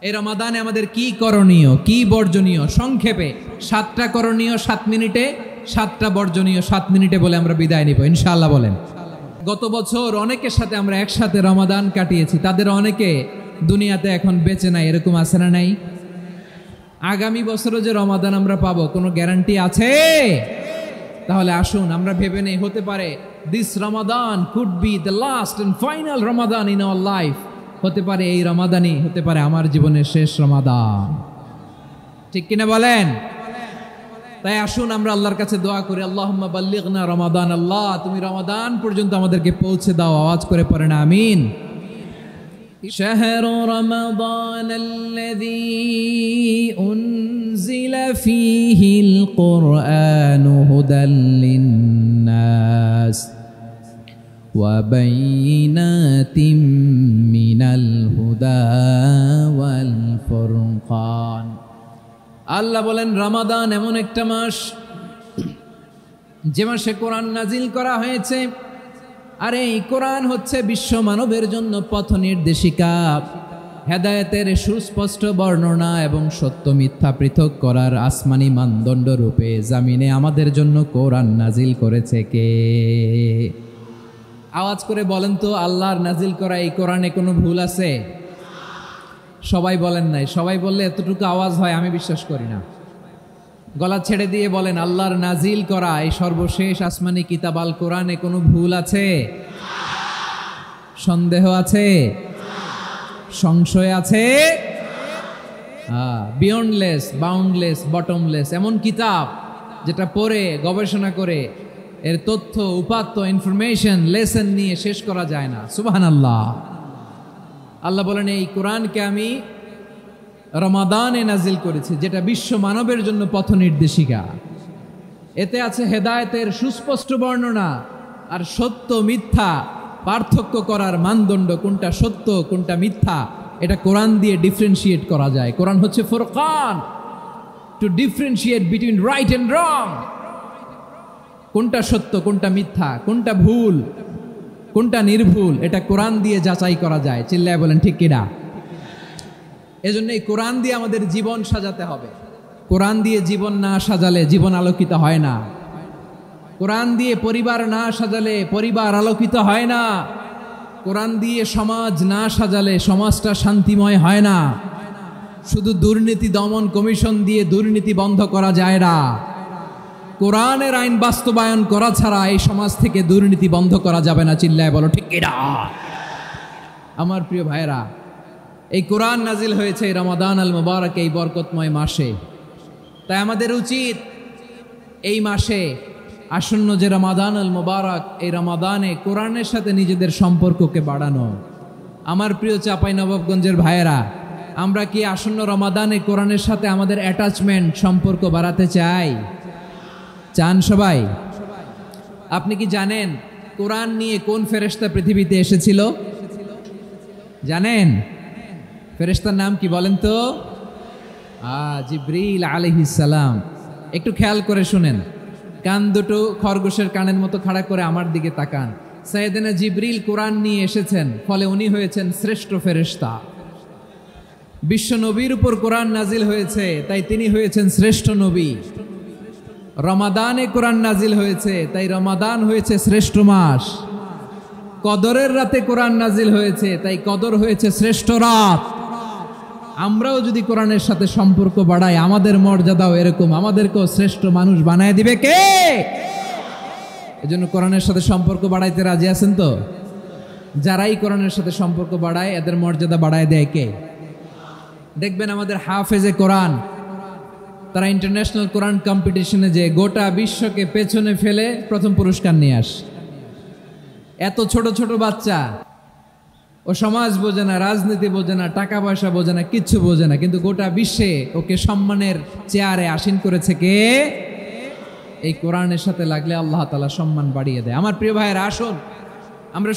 এই রমাদানে আমাদের কি করণীয়, কি বর্জনীয়, সংক্ষেপে 7টা করণীয় 7 মিনিটে, 7টা বর্জনীয় 7 মিনিটে বলে আমরা বিদায় নিব ইনশাআল্লাহ। বলেন, গত বছর অনেকের সাথে আমরা একসাথে রমাদান কাটিয়েছি, তাদের অনেকে দুনিয়াতে এখন বেঁচে নাই, এরকম আছে না নাই? আগামী বছরও যে রমাদান আমরা পাবো কোনো গ্যারান্টি আছে? তাহলে আসুন আমরা ভেবে নেই, হতে পারে this Ramadan could be the last and final Ramadan in our life. হতে পারে এই রমাদানই হতে পারে আমার জীবনের শেষ রমাদান, ঠিক কিনা বলেন? তাই আসুন আমরা আল্লাহর কাছে দোয়া করি, আল্লাহুম্মা বাল্লিগনা রমাদান। আল্লাহ তুমি রমাদান পর্যন্ত আমাদেরকে পৌঁছে দাও, আওয়াজ করে পড়েন আমিন। শাহরু রমাদান আল্লাযী উনজিলা ফীহিল কুরআনু হুদাল লিন্নাস ওয়া বাইয়িনাতিম মিনাল হুদা ওয়াল ফুরকান। আল্লাহ বলেন রমাদান এমন একটা মাস যে মাসে কোরআন নাজিল করা হয়েছে, আর এই কোরআন হচ্ছে বিশ্ব মানবের জন্য পথ নির্দেশিকা, হেদায়েতের সুস্পষ্ট বর্ণনা এবং সত্য মিথ্যা পৃথক করার আসমানি মানদণ্ড রূপে জামিনে আমাদের জন্য কোরআন নাজিল করেছে কে? আওয়াজ করে বলেন তো, আল্লাহর নাজিল করা এই কোরআনে কোনো ভুল আছে? সবাই বলেন নাই। সবাই বললে এতটুকু আওয়াজ হয় আমি বিশ্বাস করি না। গলা ছেড়ে দিয়ে বলেন, আল্লাহর নাজিল করা এই সর্বশেষ আসমানি কিতাব আল কোরআনে কোনো ভুল আছে? সন্দেহ আছে? সংশয় আছে? বিয়ন্ডলেস, বাউন্ডলেস, বটমলেস এমন কিতাব যেটা পড়ে গবেষণা করে এর তথ্য উপাত্ত ইনফরমেশন লেসন নিয়ে শেষ করা যায় না। সুবহানাল্লাহ। আল্লাহ বলেন এই কোরআনকে আমি রমাদানে নাজিল করেছি, যেটা বিশ্ব মানবের জন্য পথ নির্দেশিকা। এতে আছে হেদায়েতের সুস্পষ্ট বর্ণনা আর সত্য মিথ্যা পার্থক্য করার মানদণ্ড, কোনটা সত্য কোনটা মিথ্যা এটা কোরআন দিয়ে ডিফারেন্সিয়েট করা যায়। কোরআন হচ্ছে ফুরকান, to differentiate between right and wrong. কোনটা সত্য কোনটা মিথ্যা, কোনটা ভুল কোনটা নির্ভুল, এটা কোরআন দিয়ে যাচাই করা যায়। চিল্লায় বলেন ঠিক কিনা? এজন্য এই কোরআন দিয়ে আমাদের জীবন সাজাতে হবে। কোরআন দিয়ে জীবন না সাজালে জীবন আলোকিত হয় না। কোরআন দিয়ে পরিবার না সাজালে পরিবার আলোকিত হয় না। কোরআন দিয়ে সমাজ না সাজালে সমাজটা শান্তিময় হয় না। শুধু দুর্নীতি দমন কমিশন দিয়ে দুর্নীতি বন্ধ করা যায় না। কোরআনের আইন বাস্তবায়ন করা ছাড়া এই সমাজ থেকে দুর্নীতি বন্ধ করা যাবে না। চিল্লায় বলো ঠিক কিনা? আমার প্রিয় ভাইরা, এই কোরআন নাজিল হয়েছে রমাদান আল মুবারক, এই বরকতময় মাসে। তাই আমাদের উচিত এই মাসে আসন্ন যে রমাদান আল মুবারক, এই রমাদানে কোরআনের সাথে নিজেদের সম্পর্ককে বাড়ানো। আমার প্রিয় চাঁপাইনবাবগঞ্জের ভাইয়েরা, আমরা কি আসন্ন রমাদানে কোরআনের সাথে আমাদের অ্যাটাচমেন্ট সম্পর্ক বাড়াতে চাই? চান সবাই? আপনি কি জানেন কোরআন নিয়ে কোন ফেরেশতা পৃথিবীতে এসেছিল? জানেন? ফেরেশতার নাম কি বলেন তো? জিবরিল আলাইহিস সালাম। একটু খেয়াল করে শুনেন, কান দুটো খরগোশের কানের মতো খাড়া করে আমার দিকে তাকান। সাইয়েদনা জিবরিল কোরআন নিয়ে এসেছেন, ফলে উনি হয়েছেন শ্রেষ্ঠ ফেরেশতা। বিশ্ব নবীর উপর কোরআন নাজিল হয়েছে, তাই তিনি হয়েছেন শ্রেষ্ঠ নবী। রমাদানে কোরআন নাজিল হয়েছে, তাই রমাদান হয়েছে শ্রেষ্ঠ মাস। কদরের রাতে কোরআন নাজিল হয়েছে, তাই কদর হয়েছে শ্রেষ্ঠ রাত। আমরাও যদি কোরআনের সাথে সম্পর্ক বাড়াই, আমাদের মর্যাদাও এরকম, আমাদেরকেও শ্রেষ্ঠ মানুষ বানায় দিবে কে? এজন্য কোরআনের সাথে সম্পর্ক বাড়াইতে রাজি আছেন তো? যারাই কোরআনের সাথে সম্পর্ক বাড়ায় এদের মর্যাদা বাড়ায় দেয় কে? দেখবেন আমাদের হাফেজে কোরআন, তারা ইন্টারন্যাশনাল কোরআন কম্পিটিশনে যে গোটা বিশ্বকে পেছনে ফেলে প্রথম পুরস্কার নিয়ে আসে। এত ছোট ছোট বাচ্চা, ও সমাজ বোঝে না, রাজনীতি বোঝে না, টাকা পয়সা বোঝে না, কিচ্ছু বোঝে না, কিন্তু গোটা বিশ্বে ওকে সম্মানের চেয়ারে আসীন করেছে কে? এই কোরআনের সাথে লাগলে আল্লাহ তাআলা সম্মান বাড়িয়ে দেয়। আমার প্রিয় ভাইয়েরা, আসুন আমরা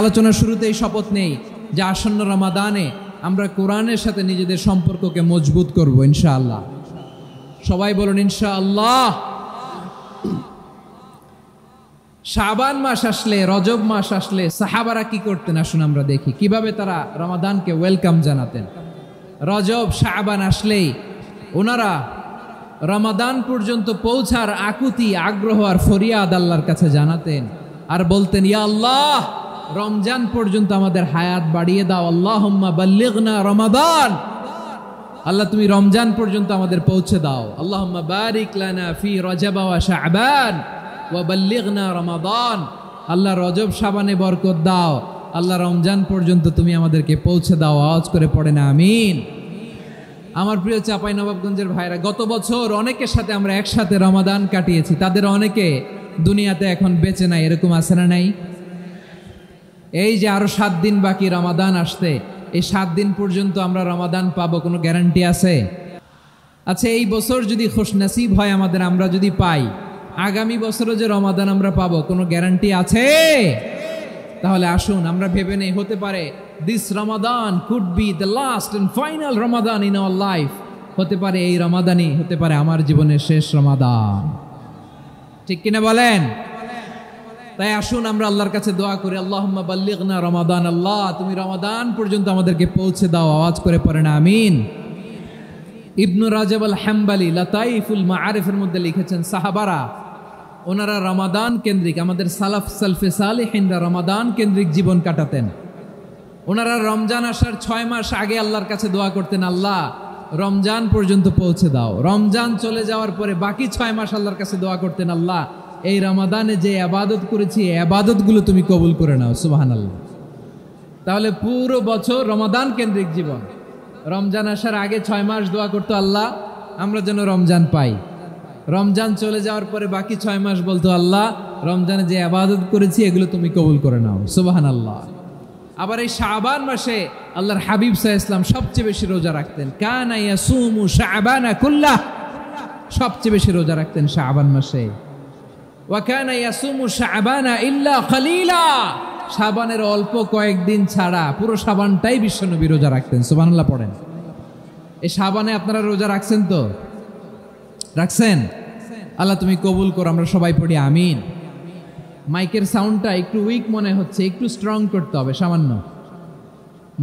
আলোচনার শুরুতেই শপথ নেই যে আসন্ন রমাদানে আমরা কোরআনের সাথে নিজেদের সম্পর্ককে মজবুত করব ইনশাআল্লাহ। সবাই বলুন ইনশাআল্লাহ। শাবান মাস আসলে, রজব মাস আসলে সাহাবারা কি করতেন আসুন আমরা দেখি, কিভাবে তারা রমাদানকে ওয়েলকাম জানাতেন। রজব শাবান আসলেই ওনারা রমাদান পর্যন্ত পৌঁছার আকুতি আগ্রহ আর ফরিয়াদ আল্লাহর কাছে জানাতেন আর বলতেন, ইয়া আল্লাহ, রমজান পর্যন্ত আমাদের হায়াত বাড়িয়ে দাও। আল্লাহুম্মা বাল্লিগনা রমাদান, আল্লাহ তুমি রমজান পর্যন্ত আমাদের পৌঁছে দাও। আল্লাহুম্মা বারিক লানা ফি রজব ওয়া শাবান ওয়া বাল্লিগনা রমাদান, আল্লাহ রজব শাবানে বরকত দাও, আল্লাহ রমজান পর্যন্ত তুমি আমাদেরকে পৌঁছে দাও। আওয়াজ করে পড়েন আমিন। আমার প্রিয় চাঁপাইনবাবগঞ্জের ভাইরা, গত বছর অনেকের সাথে আমরা একসাথে রমাদান কাটিয়েছি, তাদের অনেকে দুনিয়াতে এখন বেঁচে নাই, এরকম আছে না নাই? এই যে আরো 7 দিন বাকি রমাদান আসতে, এই 7 দিন পর্যন্ত আমরা রমাদান পাবো, কোনো গ্যারান্টি আছে? আচ্ছা, এই বছর যদি খুশনসিব হয় আমাদের, আমরা যদি পাই, আগামী বছরও যে রমাদান আমরা পাবো, কোনো গ্যারান্টি আছে? তাহলে আসুন আমরা ভেবে নেই, হতে পারে this Ramadan could be the last and final Ramadan in our life. হতে পারে এই রমাদানই হতে পারে আমার জীবনের শেষ রমাদান। ঠিক কিনা বলেন? তাই আসুন আমরা আল্লাহর কাছে দোয়া করি, আল্লাহুম্মা বাল্লিগনা রমাদান, আল্লাহ তুমি রমাদান পর্যন্ত আমাদেরকে পৌঁছে দাও। আওয়াজ করে পড়েন আমিন। ইবনু রাজব আল হাম্বালি লাতাইফুল মাআরিফের মধ্যে লিখেছেন, সাহাবারা ওনারা রমাদান কেন্দ্রিক, আমাদের সালাফ সালফে সালেহিনরা রমাদান কেন্দ্রিক জীবন কাটাতেন। ওনারা রমজান আসার 6 মাস আগে আল্লাহর কাছে দোয়া করতেন, আল্লাহ রমজান পর্যন্ত পৌঁছে দাও। রমজান চলে যাওয়ার পরে বাকি 6 মাস আল্লাহর কাছে দোয়া করতেন, আল্লাহ এই রমাদানে যে ইবাদত করেছি এই ইবাদতগুলো তুমি কবুল করে নাও। সুবহানাল্লাহ। তাহলে পুরো বছর রমাদান কেন্দ্রিক জীবন। রমজান আসার আগে 6 মাস দোয়া করতো, আল্লাহ আমরা যেন রমজান পাই। রমজান চলে যাওয়ার পরে বাকি 6 মাস বলতো, আল্লাহ রমজানে যে ইবাদত করেছি এগুলো তুমি কবুল করে নাও। সুবহানাল্লাহ। আবার এই শাবান মাসে আল্লাহর হাবিব সাল্লাল্লাহু আলাইহি ওয়াসাল্লাম সবচেয়ে বেশি রোজা রাখতেন। কানা ইয়াসুমু শাবানা কুল্লাহ, সবচেয়ে বেশি রোজা রাখতেন শাবান মাসে। ওয়া কানা ইয়াসুমু শাবানা ইল্লা কলিলা, শাবানের অল্প কয়েকদিন ছাড়া পুরো শাবানটাই বিশ্বনবী রোজা রাখতেন। সুবহানাল্লাহ পড়েন। এই শাবানে আপনারা রোজা রাখছেন তো? রাখছেন? আল্লাহ তুমি কবুল করো, আমরা সবাই পড়ি আমিন। মাইকের সাউন্ডটা একটু উইক মনে হচ্ছে, একটু স্ট্রং করতে হবে সামান্য।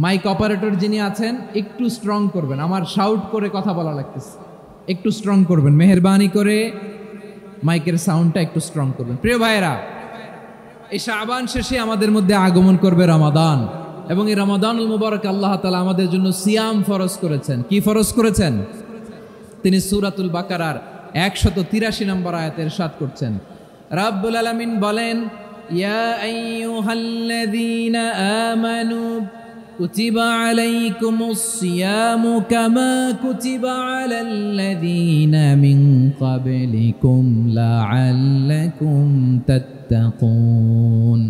মাইক অপারেটর যিনি আছেন একটু স্ট্রং করবেন, আমার শাউট করে কথা বলা লাগতেছে, একটু স্ট্রং করবেন মেহেরবানি করে, মাইকের সাউন্ডটা একটু স্ট্রং করবেন। প্রিয় ভাইয়েরা, এই শাবান শেষে আমাদের মধ্যে আগমন করবে রমাদান, এবং এই রমাদানুল মুবারক আল্লাহ তাআলা আমাদের জন্য সিয়াম ফরজ করেছেন। কি ফরজ করেছেন? তিনি সূরাতুল বাকারার 183 নম্বর আয়াতে ইরশাদ করছেন, রাব্বুল আলামিন বলেন, ইয়া আইয়ুহাল্লাযীনা আমানু কুতিবা আলাইকুমুস সিয়ামু কামা কুতিবা আলাল্লাযীনা মিন ক্বাবলিকুম লাআল্লাকুম তাত্তাকুন।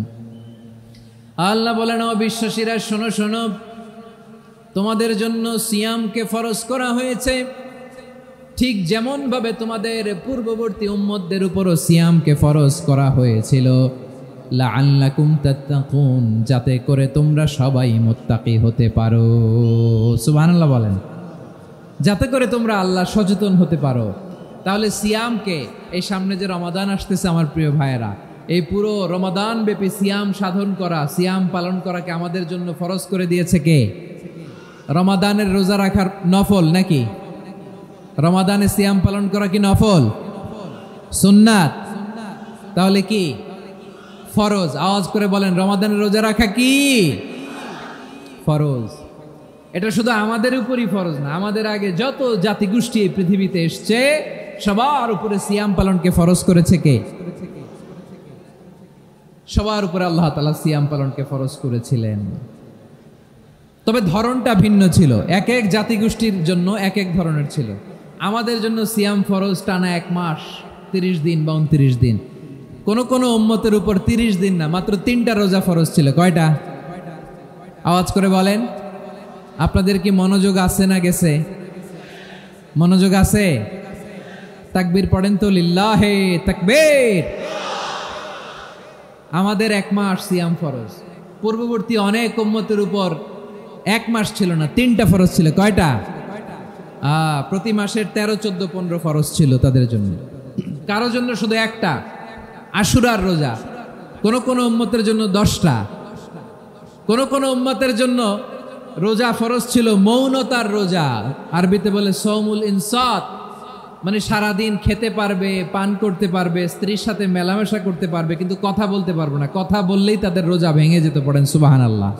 আল্লাহ বলেন, ও বিশ্বাসীরা শোনো শোনো, তোমাদের জন্য সিয়ামকে ফরজ করা হয়েছে, ঠিক যেমন ভাবে তোমাদের পূর্ববর্তী উম্মতদের উপরও সিয়ামকে ফরজ করা হয়েছিল, লাআল্লাকুম তাত্তাকুন, যাতে করে তোমরা সবাই মুত্তাকি হতে পারো। সুবহানাল্লাহ বলেন। যাতে করে তোমরা আল্লাহ সচেতন হতে পারো। তাহলে সিয়ামকে, এই সামনে যে রমাদান আসতেছে আমার প্রিয় ভাইয়েরা, এই পুরো রমাদান ব্যাপী সিয়াম সাধন করা, সিয়াম পালন করাকে আমাদের জন্য ফরজ করে দিয়েছে কে? রমাদানের রোজা রাখার নফল নাকি? রমাদানে সিয়াম পালন করা কি নফল? সুন্নাত। তাহলে কি ফরজ? আওয়াজ করে বলেন, রমাদানের রোজা রাখা কি ফরজ? এটা শুধু আমাদের উপরই ফরজ না, আমাদের আগে যত জাতিগোষ্ঠী এই পৃথিবীতে এসছে সবার উপরে সিয়াম পালনকে ফরজ করেছে কে? সবার উপরে আল্লাহ তাআলা সিয়াম পালনকে ফরজ করেছিলেন। তবে ধরনটা ভিন্ন ছিল, এক এক জাতিগোষ্ঠীর জন্য এক এক ধরনের ছিল। আমাদের জন্য সিয়াম ফরজ টানা 1 মাস 30 দিন বা 29 দিন। কোন কোন উম্মতের উপর 30 দিন না, মাত্র 3টা রোজা ফরজ ছিল। কয়টা? আওয়াজ করে বলেন। আপনাদের কি মনোযোগ আছে না গেছে? মনোযোগ আছে? তাকবীর পড়েন তো, লিল্লাহে তাকবীর। আমাদের 1 মাস সিয়াম ফরজ। পূর্ববর্তী অনেক উম্মতের উপর 1 মাস ছিল না, 3টা ফরজ ছিল। কয়টা? প্রতি মাসের 13, 14, 15 ফরজ ছিল তাদের জন্য। কারো জন্য শুধু একটা, আশুরার রোজা। কোন কোন উম্মতের জন্য 10টা, কোন কোন উম্মতের জন্য রোজা ফরজ ছিল মৌনতার রোজা, আরবিতে বলে সৌমুল ইনসাত, মানে সারাদিন খেতে পারবে, পান করতে পারবে, স্ত্রীর সাথে মেলামেশা করতে পারবে, কিন্তু কথা বলতে পারবে না। কথা বললেই তাদের রোজা ভেঙে যেত। পড়েন সুবহানাল্লাহ।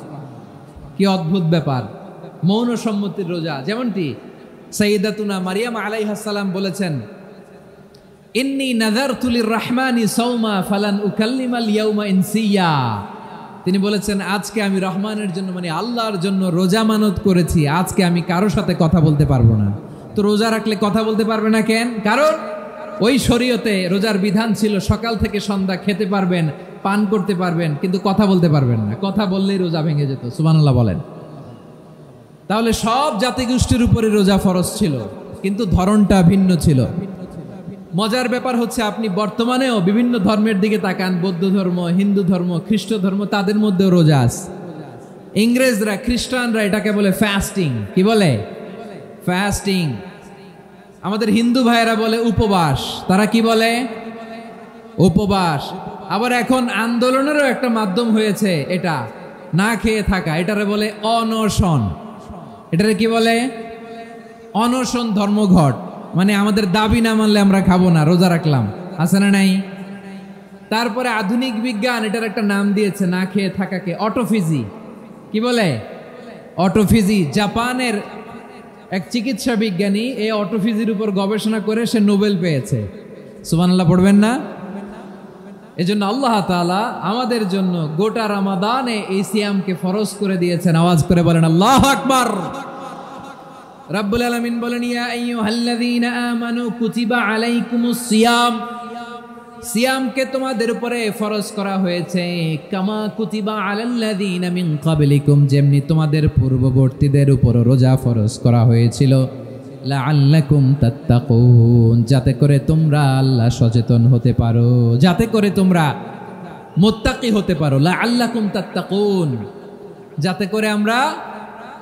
কি অদ্ভুত ব্যাপার, মৌন সম্মতির রোজা। যেমনটি সাইয়্যিদাতুনা মারিয়াম আলাইহিস সালাম বলেছেন, ইন্নী নাযারতু লির-রাহমানি সাওমা ফালান উকাল্লিমাল ইয়াওমা ইনসিয়া। তিনি বলেছেন, আজকে আমি রহমানের জন্য, মানে আল্লাহর জন্য রোজা মানত করেছি, আজকে আমি কারোর সাথে কথা বলতে পারবো না। তো রোজা রাখলে কথা বলতে পারবে না কেন? কারণ ওই শরীয়তে রোজার বিধান ছিল সকাল থেকে সন্ধ্যা খেতে পারবেন, পান করতে পারবেন, কিন্তু কথা বলতে পারবেন না। কথা বললেই রোজা ভেঙে যেত। সুবহানাল্লাহ বলেন। তাহলে সব জাতিগোষ্ঠীর উপরে রোজা ফরজ ছিল, কিন্তু ধরনটা ভিন্ন ছিল। মজার ব্যাপার হচ্ছে, আপনি বর্তমানেও বিভিন্ন ধর্মের দিকে তাকান, বৌদ্ধ ধর্ম, হিন্দু ধর্ম, খ্রিস্ট ধর্ম, তাদের মধ্যেও রোজা আছে। ইংরেজরা, খ্রিস্টানরা এটাকে বলে ফাস্টিং। কি বলে? ফাস্টিং। আমাদের হিন্দু ভাইয়েরা বলে উপবাস। তারা কি বলে? উপবাস। আবার এখন আন্দোলনেরও একটা মাধ্যম হয়েছে এটা, না খেয়ে থাকা, এটারে বলে অনশন। এটারে কি বলে? অনশন ধর্মঘট। মানে আমাদের দাবি না মানলে আমরা খাবো না, রোজা রাখলাম। আছে না নাই? তারপরে আধুনিক বিজ্ঞান এটার একটা নাম দিয়েছে না খেয়ে থাকাকে, অটোফিজি। কি বলে? অটোফিজি। জাপানের এক চিকিৎসা বিজ্ঞানী এই অটোফিজির উপর গবেষণা করে সে নোবেল পেয়েছে। সুবহানাল্লাহ পড়বেন না? এজন্য আল্লাহ তাআলা আমাদের জন্য গোটা রমাদানে এই সিয়ামকে ফরজ করে দিয়েছেন। আওয়াজ করে বলেন আল্লাহু আকবার। রাব্বুল আলামিন বলেন, ইয়া আইয়ুহাল্লাযীনা আমানু কুতিবা আলাইকুমুস সিয়াম। সিয়ামকে তোমাদের উপরে ফরজ করা হয়েছে, কামা কুতিবা আলাল্লাযীনা মিন ক্বাবলিকুম, যেমনি তোমাদের পূর্ববর্তীদের উপর রোজা ফরজ করা হয়েছিল, লাআল্লাকুম তাত্তাকুন, যাতে করে তোমরা আল্লাহ সচেতন হতে পারো, যাতে করে তোমরা মুত্তাকি হতে পারো। লাআল্লাকুম তাত্তাকুন, যাতে করে আমরা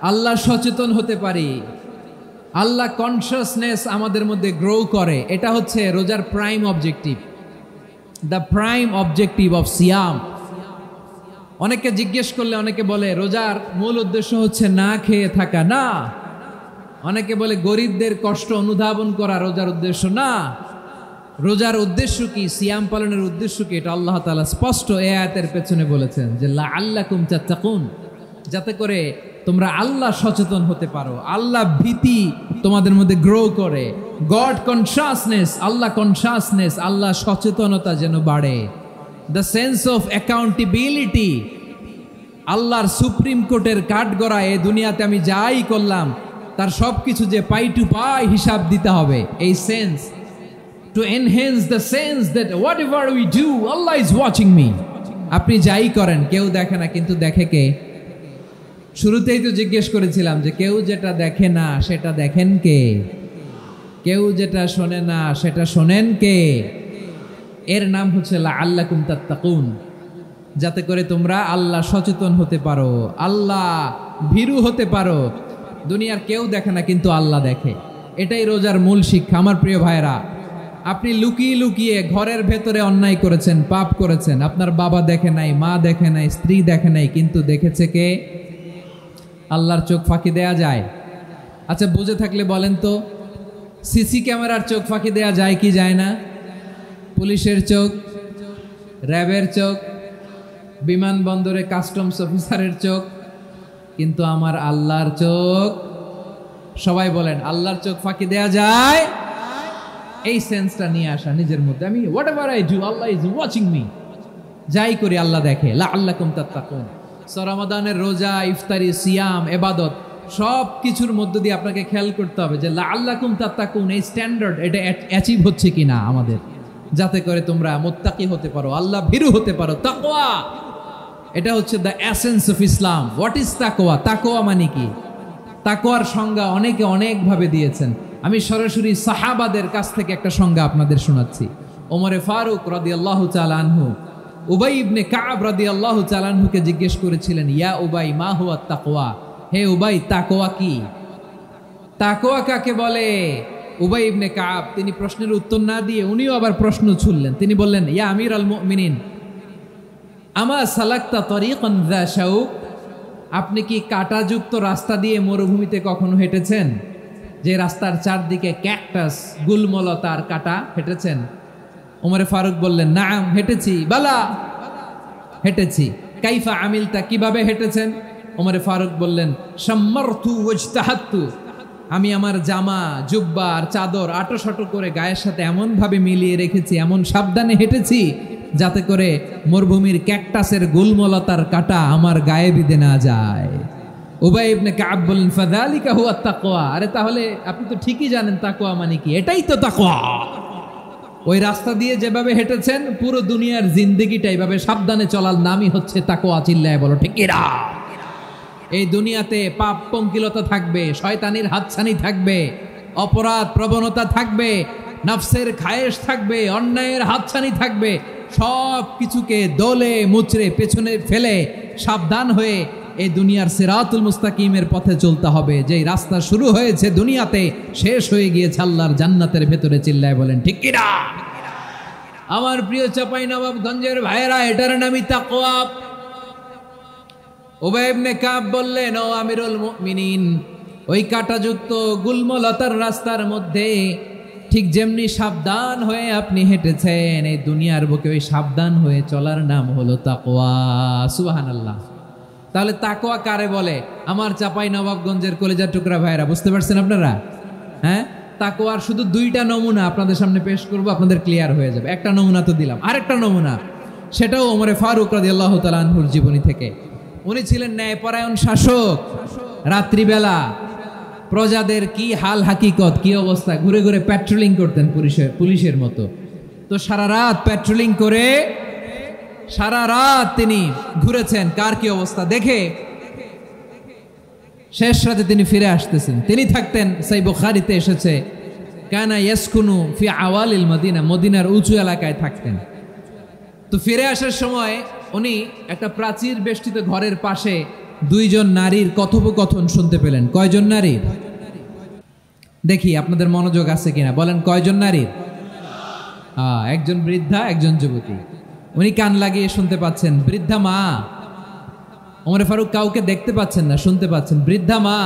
আল্লাহ সচেতন হতে পারি, আল্লাহ কনসিয়াসনেস আমাদের মধ্যে গ্রো করে। এটা হচ্ছে রোজার prime objective, the prime objective of সিয়াম। অনেকে জিজ্ঞেস করলে অনেকে বলে রোজার মূল উদ্দেশ্য হচ্ছে না খেয়ে থাকা। না। অনেকে বলে গরিবদের কষ্ট অনুধাবন করা রোজার উদ্দেশ্য। না। রোজার উদ্দেশ্য কি, সিয়াম পালনের উদ্দেশ্য কি, এটা আল্লাহ তাআলা স্পষ্ট এই আয়াতের পেছনে বলেছেন যে লাআল্লাকুম তাত্তাকুন, যাতে করে তোমরা আল্লাহ সচেতন হতে পারো, আল্লাহ ভীতি তোমাদের মধ্যে গ্রো করে, গড কনসিয়াসনেস, আল্লাহ কনসিয়াসনেস, আল্লাহ সচেতনতা যেন বাড়ে, দ্য সেন্স অফ অ্যাকাউন্টেবিলিটি। আল্লাহর সুপ্রিম কোর্টের কাঠগড়া এই দুনিয়াতে আমি যাই করলাম তার সব কিছু যে পাই টু পাই হিসাব দিতে হবে, এই sense, to enhance the sense that what ever we do Allah is watching me. আপনি যাই করেন কেউ দেখে না, কিন্তু দেখে কে? শুরুতেই তো জিজ্ঞেস করেছিলাম যে কেউ যেটা দেখে না সেটা দেখেন কে? কেউ যেটা শোনে না সেটা শোনেন কে? এর নাম হচ্ছে লাআল্লাকুম তাত্তাকুন, যাতে করে তোমরা আল্লাহ সচেতন হতে পারো, আল্লাহ ভীরু হতে পারো। দুনিয়ার কেউ দেখে না, কিন্তু আল্লাহ দেখে। এটাই রোজার মূল শিক্ষা। আমার প্রিয় ভাইরা, আপনি লুকিয়ে লুকিয়ে ঘরের ভেতরে অন্যায় করেছেন, পাপ করেছেন, আপনার বাবা দেখে নাই, মা দেখে নাই, স্ত্রী দেখে নাই, কিন্তু দেখেছে কে? আল্লাহর চোখ ফাঁকি দেয়া যায়? আচ্ছা, বুঝে থাকলে বলেন তো, সিসি ক্যামেরার চোখ ফাঁকি দেয়া যায় কি যায় না? পুলিশের চোখ, র্যাবের চোখ, বিমানবন্দরে কাস্টমস অফিসারের চোখ, কিন্তু আমার আল্লাহর চোখ? সবাই বলেন, আল্লাহর চোখ ফাঁকি দেয়া যায়? এই সেন্সটা নিয়ে আসা নিজের মধ্যে, আমি what ever I do Allah is watching me, যাই করি আল্লাহ দেখে। লাআল্লাকুম তাত্তাকুন। রমাদানের রোজা, ইফতারি, সিয়াম, ইবাদত সব কিছুর মধ্য দিয়ে আপনাকে খেয়াল করতে হবে যে লাআল্লাকুম তাত্তাকুন এই স্ট্যান্ডার্ড এটা অ্যাচিভ হচ্ছে কিনা আমাদের, যাতে করে তোমরা মুত্তাকি হতে পারো, আল্লাহ ভীরু হতে পারো। তাকওয়া, এটা হচ্ছে the essence of Islam. What is তাকওয়া? তাকওয়া মানে কি? তাকওয়ার সংজ্ঞা অনেকে অনেকভাবে দিয়েছেন। আমি সরাসরি সাহাবাদের কাছ থেকে একটা সংজ্ঞা আপনাদের শোনাচ্ছি। ওমরে ফারুক রাদিয়াল্লাহু তাআলা আনহু উবাই ইবনে কাব রাদিয়াল্লাহু তাআলা আনহুকে জিজ্ঞেস করেছিলেন, ইয়া উবাই মা হুয়া তাকওয়া, হে উবাই তাকওয়া কি? তাকওয়া কাকে বলে? উবাই ইবনে কাব তিনি প্রশ্নের উত্তর না দিয়ে উনিও আবার প্রশ্ন ছুড়লেন। তিনি বললেন, ইয়া আমিরাল মুমিনিন আমা সালাকতা তরিকান যা শাউক, আপনি কি কাঁটাযুক্ত রাস্তা দিয়ে মরুভূমিতে কখনো হেঁটেছেন? যে রাস্তার চারদিকে ক্যাকটাস, গুলমলতার কাঁটা, হেঁটেছেন? ওমরে ফারুক বললেন, নাম, হেঁটেছি। বালা, হেঁটেছি। কাইফা আমিলতা, কিভাবে হেঁটেছেন? ওমরে ফারুক বললেন, শাম্মারতু ওয়াজতাহাত্তু, আমি আমার জামা, জুব্বা আর চাদর আটোসাটো করে গায়ের সাথে এমন ভাবে মিলিয়ে রেখেছি, এমন সাবধানে হেঁটেছি যাতে করে মরুভূমির ক্যাকটাসের গুলমলতার কাঁটা আমার গায়ে বিঁধে না যায়। উবাই ইবনে কাব বললেন, ফাযালিকা হুয়া তাকওয়া। আরে তাহলে আপনি তো ঠিকই জানেন তাকওয়া মানে কি, এটাই তো তাকওয়া। ওই রাস্তা দিয়ে যেভাবে হেঁটেছেন, পুরো দুনিয়ার জিন্দেগিটা এইভাবে সাবধানে চলার নামই হচ্ছে তাকওয়া। চিল্লায় বলো ঠিক কিনা? এই দুনিয়াতে পাপ পঙ্কিলতা থাকবে, শয়তানির হাতছানি থাকবে, অপরাধ প্রবণতা থাকবে, নফসের খায়েশ থাকবে, অন্যায়ের হাতছানি থাকবে। সব কিছুকে দলে মুচড়ে পেছনে ফেলে সাবধান হয়ে এই দুনিয়ার সিরাতুল মুস্তাকিমের পথে চলতে হবে। যেই রাস্তা শুরু হয়েছে দুনিয়াতে, শেষ হয়ে গিয়েছে আল্লাহর জান্নাতের ভেতরে। চিল্লায় বলেন ঠিক কিনা? আমার প্রিয় চাঁপাইনবাবগঞ্জের ভাইয়েরা, এটার নামই তাকওয়া। উবাই ইবনে কাব বললেন, ও আমিরুল মুমিনিন, ওই কাঁটাযুক্ত গুলমলতার রাস্তার মধ্যে ঠিক যেমনি সাবধান হয়ে আপনি হেঁটেছেন, এই দুনিয়ার বুকে ওই সাবধান হয়ে চলার নাম হলো তাকওয়া। সুবহানাল্লাহ। তাহলে তাকওয়া কারে বলে? আমার চাঁপাইনবাবগঞ্জের কলেজার টুকরা ভাইয়েরা, বুঝতে পারছেন আপনারা? হ্যাঁ, তাকওয়ার শুধু দুইটা নমুনা আপনাদের সামনে পেশ করব, আপনাদের ক্লিয়ার হয়ে যাবে। একটা নমুনা তো দিলাম, আরেকটা নমুনা, সেটাও ওমরে ফারুক রাদিয়াল্লাহু তাআলা আনহুর জীবনী থেকে। উনি ছিলেন ন্যায়পরায়ণ শাসক। রাত্রিবেলা প্রজাদের কি হাল হাকিকত, কি অবস্থা, ঘুরে ঘুরে প্যাট্রোলিং করতেন পুলিশের মতো। তো সারা রাত প্যাট্রোলিং করে সারা রাত তিনি ঘুরেছেন কার কি অবস্থা দেখে। শেষ রাতে তিনি ফিরে আসতেছেন। তিনি থাকতেন, সেই বুখারীতে এসেছে, কানা ইয়াসকুনু ফি আওয়ালিল মদিনা, মদিনার উঁচু এলাকায় থাকতেন। তো ফিরে আসার সময় উনি একটা প্রাচীর বেষ্টিত ঘরের পাশে দুইজন নারীর কথোপকথন শুনতে পেলেন। কয়জন নারীর? দেখি আপনাদের মনোযোগ আছে কিনা, বলেন কয়জন নারীর? একজন বৃদ্ধা, একজন যুবতী। উনি কান লাগিয়ে শুনতে পাচ্ছেন। বৃদ্ধা মা, ওমরে ফারুক কাউকে দেখতে পাচ্ছেন না, শুনতে পাচ্ছেন। বৃদ্ধা মা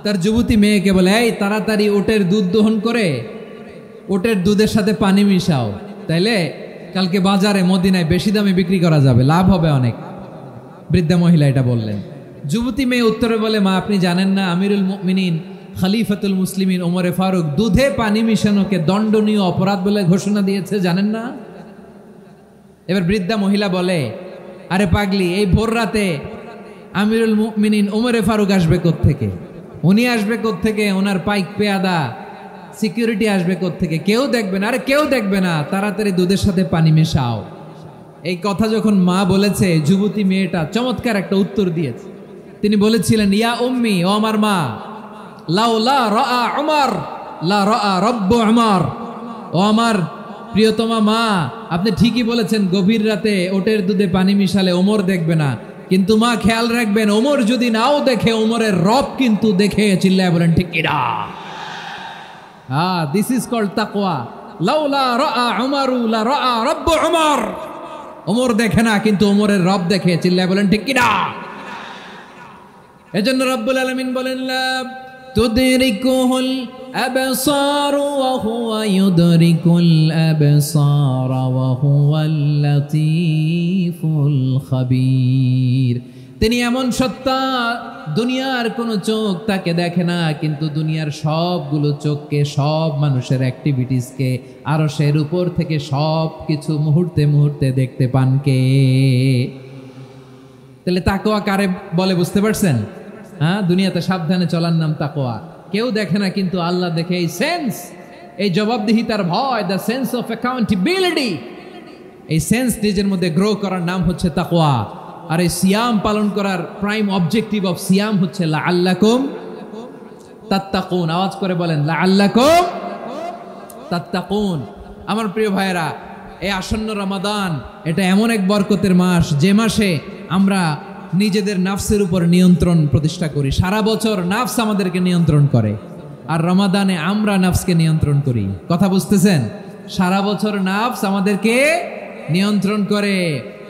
তার যুবতী মেয়েকে বলে, এই তাড়াতাড়ি ওটের দুধ দহন করে ওটের দুধের সাথে পানি মিশাও, তাইলে কালকে বাজারে মদিনায় বেশি দামে বিক্রি করা যাবে, লাভ হবে অনেক। বৃদ্ধা মহিলা এটা বললেন। যুবতী মেয়ে উত্তরে বলে, মা আপনি জানেন না আমিরুল মুমিনিন খলিফাতুল মুসলিমিন ওমরে ফারুক দুধে পানি মিশানোকে দণ্ডনীয় অপরাধ বলে ঘোষণা দিয়েছে, জানেন না? এবার বৃদ্ধা মহিলা বলে, আরে পাগলি, এই ভোর রাতে আমিরুল মুমিনিন ওমরে ফারুক আসবে কোত্থেকে? উনি আসবে কোত্থেকে? ওনার পাইক পেয়াদা সিকিউরিটি আসবে কোত্থেকে? কেউ দেখবে না। আরে কেউ দেখবে না, তাড়াতাড়ি দুধের সাথে পানি মেশাও। এই কথা যখন মা বলেছে, যুবতী মেয়েটা চমৎকার একটা উত্তর দিয়েছে। তিনি বলেছিলেন, ইয়া উম্মি, ও আমার মা, লাউলা রাআ উমর লা রাআ রব্বু উমর। ও আমার প্রিয়তমা মা, আপনি ঠিকই বলেছেন, গভীর রাতে ওটের দুধে পানি মিশালে ওমর দেখবে না, কিন্তু মা খেয়াল রাখবেন, ওমর যদি নাও দেখে, ওমরের রব কিন্তু দেখে। চিল্লায় বলেন ঠিক কিনা? দিস ইজ কল্ড তাকওয়া। লাউলা রাআ উমরু লা রাআ রব্বু উমর। ওমর দেখে না, কিন্তু ওমরের রব দেখে। চিল্লায় বলেন ঠিক কিনা? এজন্য রব্বুল আলামিন বলেন, লা তুদরিকুহুল আবসার ওয়া হুয়া ইউদরিকুল আবসার ওয়া হুয়াল লাতীফুল খাবীর। তিনি এমন সত্তা, দুনিয়ার কোনো চোখ তাকে দেখে না, কিন্তু দুনিয়ার সবগুলো চোখকে, সব মানুষের অ্যাক্টিভিটিসকে আরশের উপর থেকে সব কিছু মুহূর্তে মুহূর্তে দেখতে পান কে? তাহলে তাকওয়া কারে বলে বুঝতে পারছেন? দুনিয়াতে সাবধানে চলার নাম তাকওয়া। কেউ দেখে না, কিন্তু আল্লাহ দেখে। এই সেন্স, এই জবাবদিহিতার ভয়, দ্য সেন্স অফ অ্যাকাউন্টেবিলিটি, এই সেন্স নিজের মধ্যে গ্রো করার নাম হচ্ছে তাকওয়া। আর এই সিয়াম পালন করার প্রাইম অবজেক্টিভ অফ সিয়াম হচ্ছে লাআল্লাকুম তাত্তাকুন। আওয়াজ করে বলেন, লাআল্লাকুম তাত্তাকুন। আমার প্রিয় ভাইয়েরা, এই আসন্ন রমাদান, এটা এমন এক বরকতের মাস, যে মাসে আমরা নিজেদের নাফসের উপর নিয়ন্ত্রণ প্রতিষ্ঠা করি। সারা বছর নাফস আমাদেরকে নিয়ন্ত্রণ করে, আর রমাদানে আমরা নাফসকে নিয়ন্ত্রণ করি। কথা বুঝতেছেন? সারা বছর নাফস আমাদেরকে নিয়ন্ত্রণ করে।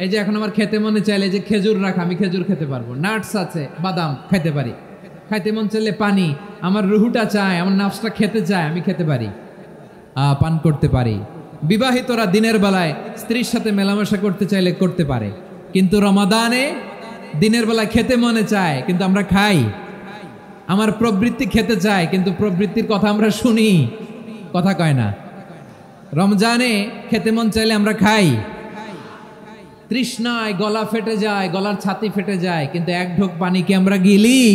এই যে এখন আমার খেতে মনে চাইলে যে খেজুর রাখা, আমি খেজুর খেতে পারবো, নাটস আছে, বাদাম খাইতে পারি। খাইতে মন চাইলে পানি, আমার রুহুটা চায়, আমার নাফসটা খেতে চায়, আমি খেতে পারি, পান করতে পারি। বিবাহিতরা দিনের বেলায় স্ত্রীর সাথে মেলামেশা করতে চাইলে করতে পারে, কিন্তু রমাদানে দিনের বেলায় খেতে মনে চায় কিন্তু আমরা খাই। আমার প্রবৃত্তি খেতে চায় কিন্তু প্রবৃত্তির কথা আমরা শুনি, কথা কয় না। রমজানে খেতে মন চাইলে আমরা খাই, তৃষ্ণায় গলা ফেটে যায়, গলার ছাতি ফেটে যায়, কিন্তু এক ঢোক পানি কি আমরা গিলি?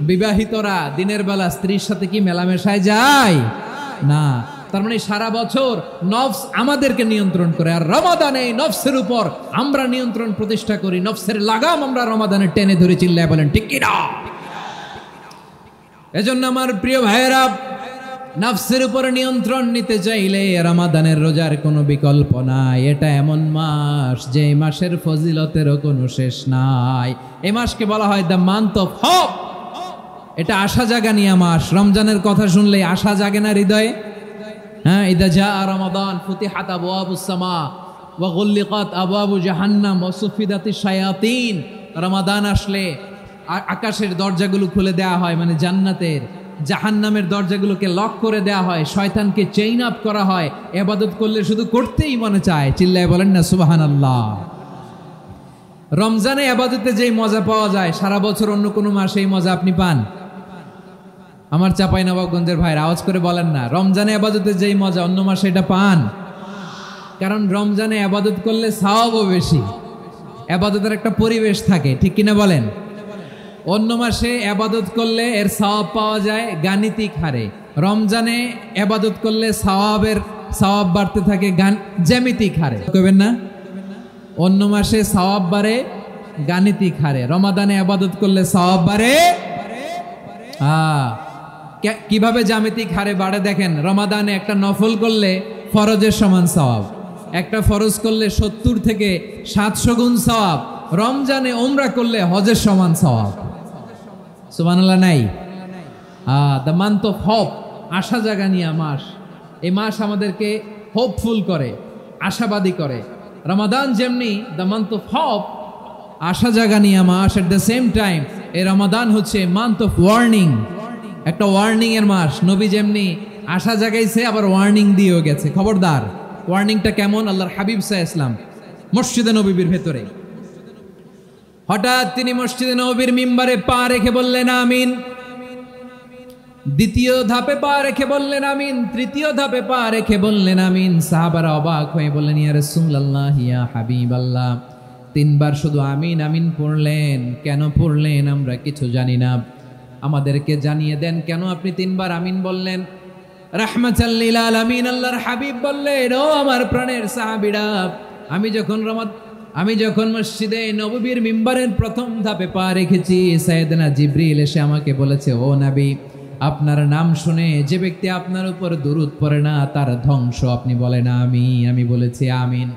বিবাহিতরা দিনের বেলা স্ত্রীর সাথে কি মেলামেশায় যায় না। তার মানে সারা বছর নফস আমাদেরকে নিয়ন্ত্রণ করে, আর রমাদানে নফসের উপর আমরা নিয়ন্ত্রণ প্রতিষ্ঠা করি। নফসের লাগাম আমরা রমাদানে টেনে ধরে, চিল্লায় বলেন ঠিক কি না? এজন্য আমার প্রিয় ভাইয়েরা, নফসের উপর নিয়ন্ত্রণ নিতে চাইলে রমাদানের রোজার কোনো বিকল্প নাই। এটা এমন মাস যে মাসের ফজিলতেরও কোনো শেষ নাই। এই মাসকে বলা হয় দ্য মান্থ অফ হোপ। এটা আশা জাগানিয়া মাস। রমজানের কথা শুনলে আশা জাগে না হৃদয়ে? হ্যাঁ, ইদা জা রমাদান ফুতিহাত আবওয়াবুস সামা ওয়া গুল্লিকাত আবওয়াবু জাহান্নাম ওয়া সুফিদাতিশ শায়াতিন। রমাদান আসলে আকাশের দরজাগুলো খুলে দেয়া হয়, মানে জান্নাতের। জাহান্নামের দরজাগুলোকে লক করে দেয়া হয়, শয়তানকে চেইন আপ করা হয়। ইবাদত করলে শুধু করতেই মনে চায়, চিল্লায় বলেন না সুবহানাল্লাহ। রমজানে ইবাদতে যেই মজা পাওয়া যায়, সারা বছর অন্য কোনো মাসে এই মজা আপনি পান? আমার চাঁপাইনবাবগঞ্জের ভাইরা আওয়াজ করে বলেন না, রমজানে ইবাদতে যেই মজা অন্য মাসে এটা পান? কারণ রমজানে ইবাদত করলে সওয়াবও বেশি, ইবাদতের একটা পরিবেশ থাকে, ঠিক কিনা বলেন? অন্য মাসে ইবাদত করলে এর সওয়াব পাওয়া যায় গাণিতিক হারে, রমজানে ইবাদত করলে সওয়াব বাড়তে থাকে জ্যামিতিক হারে। কইবেন না? অন্য মাসে সওয়াব বাড়ে গাণিতিক হারে, রমাদানে ইবাদত করলে সওয়াব বাড়ে কিভাবে জ্যামিতিক হারে বাড়ে দেখেন। রমাদানে একটা নফল করলে ফরজের সমান সওয়াব, একটা ফরজ করলে 70 থেকে 700 গুণ সওয়াব। রমজানে উমরা করলে হজের সমান সওয়াব। সুবহানাল্লাহ নাই? দ্য মান্থ অফ হোপ, আশা জাগানিয়া মাস। এই মাস আমাদেরকে হোপফুল করে, আশাবাদী করে। রমাদান যেমনি দ্য মান্থ অফ হোপ, আশা জাগানিয়া মাস, এট দ্য সেম টাইম এই রমাদান হচ্ছে মান্থ অফ ওয়ার্নিং, একটা ওয়ার্নিং এর মাস। নবী যেমনি আশা জাগাইছে, আবার ওয়ার্নিং দিয়েও গেছে, খবরদার। ওয়ার্নিংটা কেমন? আল্লাহর হাবিব সাল্লাল্লাহু আলাইহি ওয়াসাল্লাম মসজিদে নববীর ভেতরে হঠাৎ তিনি মসজিদে নববীর মিম্বারে পা রেখে বললেন আমিন। দ্বিতীয় ধাপে পা রেখে বললেন আমিন, তৃতীয় ধাপে পা রেখে বললেন আমিন। সাহাবারা অবাক হয়ে বললেন, ইয়া রাসূলুল্লাহ, ইয়া হাবিবাল্লাহ, 3 বার শুধু আমিন আমিন পড়লেন, কেন পড়লেন আমরা কিছু জানি না, আমাদেরকে জানিয়ে দেন কেন আপনি 3 বার আমিন বললেন। রাহমাতাল লিল আলামিন আল্লাহর হাবিব বললেন, ও আমার প্রাণের সাহাবীরা, আমি যখন মসজিদে নববীর মিম্বারের প্রথম ধাপে পা রেখেছি, সাইয়েদনা জিবরিল এসে আমাকে বলেছে, ও নবী, আপনার নাম শুনে যে ব্যক্তি আপনার উপর দুরূদ পড়ে না তার ধ্বংস। আপনি বলেন আমি বলেছি আমিন।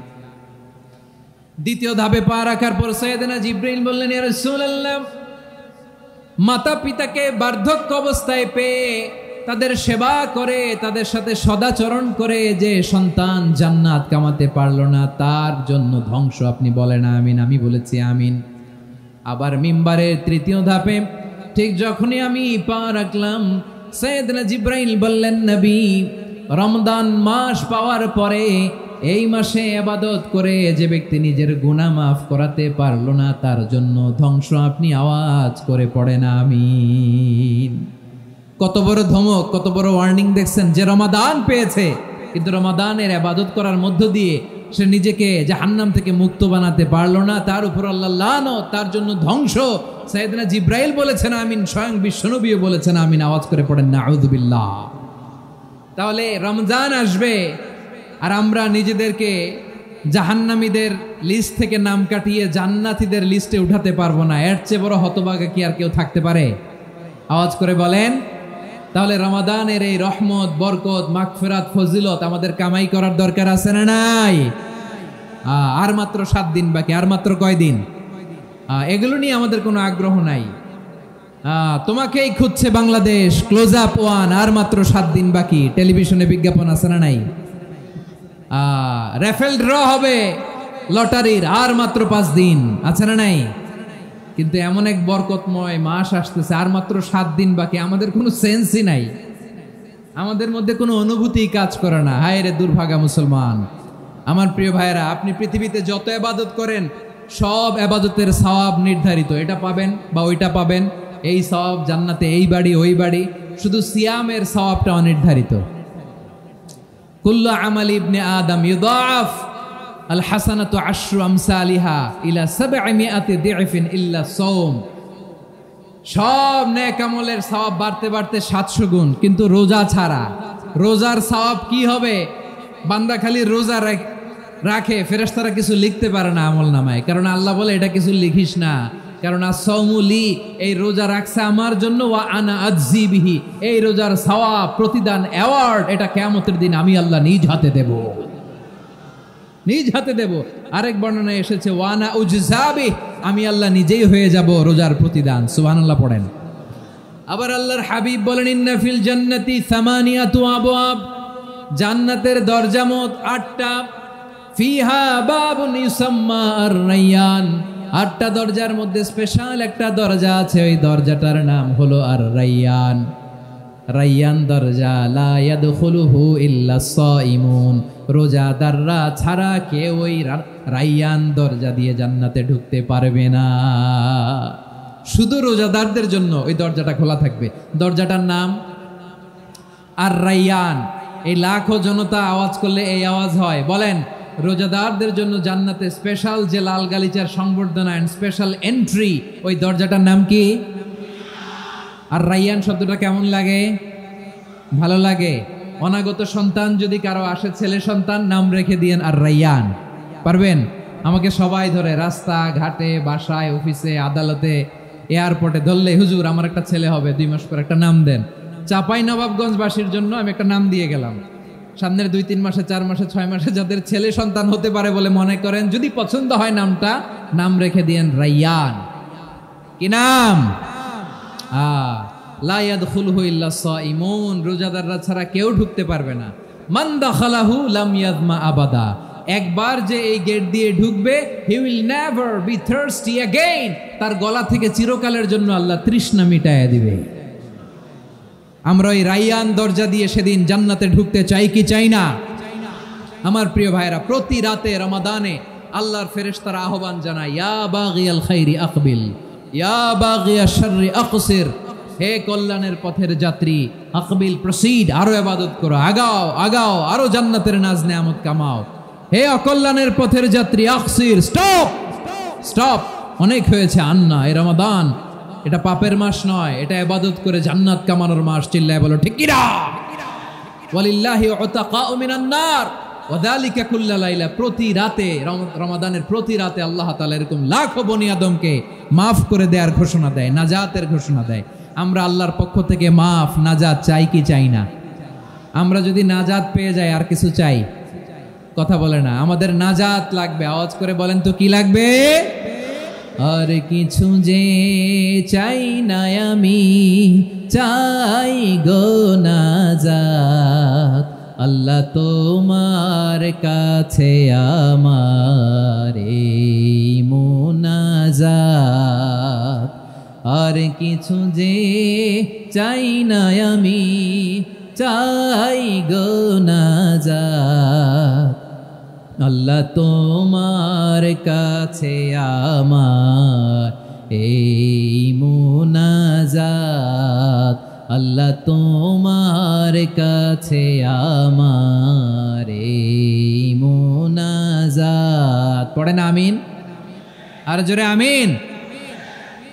দ্বিতীয় ধাপে পা রাখার পর সাইয়েদনা জিবরিল বললেন, ইয়া রাসূলুল্লাহ, মাতা পিতাকে বার্ধক্য অবস্থায় পেয়ে তাদের সেবা করে, তাদের সাথে সদাচরণ করে যে সন্তান জান্নাত কামাতে পারলো না, তার জন্য ধ্বংস। আপনি বলেন আমিন। আমি বলেছি আমিন। আবার মিম্বারের তৃতীয় ধাপে ঠিক যখনই আমি পা রাখলাম, সাইয়েদনা জিবরাইল বললেন, নবী, রমজান মাস পাওয়ার পরে এই মাসে ইবাদত করে যে ব্যক্তি নিজের গুনাহ মাফ করাতে পারলো না, তার জন্য ধ্বংস। আপনি আওয়াজ করে পড়েন আমিন। কত বড় ধমক, কত বড় ওয়ার্নিং দেখছেন। যে রমাদান পেয়েছে কিন্তু রমাদানের ইবাদত করার মধ্য দিয়ে সে নিজেকে জাহান্নাম থেকে মুক্ত বানাতে পারলো না, তার উপর আল্লাহ লানত, তার জন্য ধ্বংস। সাইয়েদনা জিবরাইল বলেছেন আমিন, স্বয়ং বিশ্বনবীও বলেছেন আমিন। আওয়াজ করে পড়েন নাউযুবিল্লাহ। তাহলে রমজান আসবে আর আমরা নিজেদেরকে জাহান্নামীদের লিস্ট থেকে নাম কাটিয়ে জান্নাতীদের লিস্টে উঠাতে পারবো না। এর চেয়ে বড় হতভাগা কি আর কেউ থাকতে পারে? আওয়াজ করে বলেন। তাহলে রমাদানের এই রহমত, বরকত, মাগফিরাত, ফজিলত আমাদের কামাই করার দরকার আছে না নাই? আর মাত্র 7 দিন বাকি। আর মাত্র কয় দিন? এগুলো নিয়ে আমাদের কোনো আগ্রহ নাই। তোমাকেই খুঁজছে বাংলাদেশ, ক্লোজ আপ 1, আর মাত্র 7 দিন বাকি। টেলিভিশনে বিজ্ঞাপন আছে না নাই? রাফেল ড্র হবে, লটারির আর মাত্র 5 দিন আছে না নাই? কিন্তু এমন এক বরকতময় মাস আসতেছে, আর মাত্র 7 দিন বাকি। আমাদের কোনো সেন্সই নাই, আমাদের মধ্যে কোনো অনুভূতি কাজ করে না। হায় রে দুর্ভাগা মুসলমান। আমার প্রিয় ভাইয়েরা, আপনি পৃথিবীতে যত ইবাদত করেন সব ইবাদতের সওয়াব নির্ধারিত। এটা পাবেন বা ওইটা পাবেন, এই সওয়াব জান্নাতে, এই বাড়ি ওই বাড়ি। শুধু সিয়ামের সওয়াবটা অনির্ধারিত। কুল্লু আমালি ইবনে আদম ইউদাফ আল হাসানাতু আশরু আমসালিহা ইলা 700 দি'ফিন ইল্লা সাওম। সব নেক আমলের সওয়াব বাড়তে বাড়তে 700 গুণ, কিন্তু রোজা ছাড়া। রোজার সওয়াব কি হবে? বান্দা খালি রোজা রাখে, ফেরেশতারা কিছু লিখতে পারে না আমল নামায়, কারণ আল্লাহ বলে এটা কিছু লিখিস না, কারণ আসসাউমুলি, এই রোজা রাখছে আমার জন্য, ওয়া আনা আজজি বিহি, এই রোজার সওয়াব, প্রতিদান, অ্যাওয়ার্ড, এটা কিয়ামতের দিন আমি আল্লাহ নিজ হাতে দেব, নিজ হাতে দেব। আরেক বর্ণনায় এসেছে ওয়ানা উজজাবি, আমি আল্লাহ নিজেই হয়ে যাব রোজার প্রতিদান। সুবহানাল্লাহ পড়েন। আবার আল্লাহর হাবিব বলেন ইন্না ফিল জান্নাতি সামানিয়াতু আবওয়াব, জান্নাতের দরজা মোট 8টা। ফিহা বাবুন ইউসাম্মা আর-রায়্যান, 8টা দরজার মধ্যে স্পেশাল একটা দরজা আছে, ওই দরজাটার নাম হলো আর-রায়্যান। রায়্যান দরজা, লা ইয়াদখুলুহু ইল্লা সাইমুন, রোজাদাররা ছাড়া কেউ ওই রায়্যান দরজা দিয়ে জান্নাতে ঢুকতে পারবে না। শুধু রোজাদারদের জন্য ওই দরজাটা খোলা থাকবে। দরজাটার নাম আর-রায়্যান। এই লাখো জনতা আওয়াজ করলে এই আওয়াজ হয়। বলেন, রোজাদারদের জন্য জান্নাতে স্পেশাল যে লাল গালিচার সংবর্ধনা এন্ড স্পেশাল এন্ট্রি, ওই দরজাটার নাম কি? আর-রায়্যান শব্দটা কেমন লাগে? ভালো লাগে। অনাগত সন্তান যদি কারো আসে, ছেলে সন্তান, নাম রেখে দিয়েন আর-রায়্যান। পারবেন? আমাকে সবাই ধরে রাস্তা ঘাটে, বাসায়, অফিসে, আদালতে, এয়ারপোর্টে ধরলে, হুজুর আমার একটা ছেলে হবে 2 মাস পর, একটা নাম দেন। চাঁপাইনবাবগঞ্জবাসীর জন্য আমি একটা নাম দিয়ে গেলাম। সামনের 2-3 মাসে, 4 মাসে, 6 মাসে যাদের ছেলে সন্তান হতে পারে বলে মনে করেন, যদি পছন্দ হয় নামটা, নাম রেখে দিয়েন রায়্যান। কি নাম? লা ইয়াদখুলুহু ইল্লা সাইমুন, রোজাদাররা ছাড়া কেউ ঢুকতে পারবে না। মান দাখালাহু লাম ইয়াযমা আবাদা, একবার যে এই গেট দিয়ে ঢুকবে, he will never be thirsty again, তার গলা থেকে চিরকালের জন্য আল্লাহ তৃষ্ণা মিটায়া দিবে। আমরা ওই রায়্যান দরজা দিয়ে সেদিন জান্নাতে ঢুকতে চাই কি চাই না? আমার প্রিয় ভাইরা, প্রতি রাতে রমাদানে আল্লাহর ফেরেশতারা আহ্বান জানায়, ইয়া বাগিয়াল খাইরি আকবিল, ইয়া বাগিয়াশ শাররি আকসির, হে কল্যাণের পথের যাত্রী, আকবিল, প্রসিড, আরো ইবাদত করো, আগাও আগাও, আরো জান্নাতের নাজ নেয়ামত কামাও। হে অকল্যাণের পথের যাত্রী, আকসির, স্টপ স্টপ, অনেক হয়েছে। আন্না, এই রমাদান এটা পাপের মাস নয়, এটা ইবাদত করে জান্নাত কামানোর মাস। চিল্লায় বলো ঠিক কি না? ওয়ালিল্লাহি উতাকাউ মিনান নার ওয়া যালিকা কুল্লা লাইলা, প্রতি রাতে, রমাদানের প্রতি রাতে আল্লাহ তাআলা এরকম লাখো বনি আদমকে মাফ করে দেওয়ার ঘোষণা দেয়, নাজাতের ঘোষণা দেয়। আমরা আল্লাহর পক্ষ থেকে মাফ, নাজাত চাই কি চাই না? আমরা যদি নাজাত পেয়ে যাই, আর কিছু চাই? কথা বলে না। আমাদের নাজাত লাগবে। আওয়াজ করে বলেন তো কি লাগবে? আর কিছু যে চাই না আমি, চাই গো নাজাত, আল্লাহ তোমার কাছে আমার এই মুনাজাত। আর কিছু যে চাই না আমি, চাই গো নাজাত, আল্লাহ তোমার কাছে আমার এই মুনাজাত, আল্লাহ তোমার কাছে আমার এই মুনাজাত। পড়েন আমিন, আর জোরে আমিন।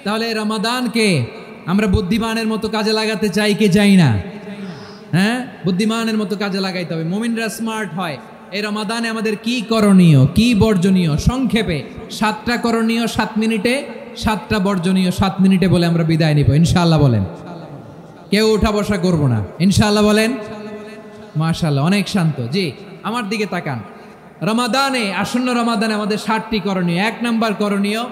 তাহলে রমাদানকে আমরা বুদ্ধিমানের মতো কাজে লাগাতে চাই কি চাই না? হ্যাঁ, বুদ্ধিমানের মতো কাজে লাগাইতে হবে। মুমিনরা স্মার্ট হয়। এই রমাদানে আমাদের কি করণীয়, কি বর্জনীয়? সংক্ষেপে 7টা করণীয় 7 মিনিটে, 7টা বর্জনীয় 7 মিনিটে বলে আমরা বিদায় নিব ইনশাআল্লাহ। বলেন, কেউ উঠা বসা করবো না ইনশাআল্লাহ। বলেন মাশাআল্লাহ, অনেক শান্ত। জি, আমার দিকে তাকান। রমাদানে, আসন্ন রমাদানে আমাদের 7টি করণীয়। 1 নাম্বার করণীয়,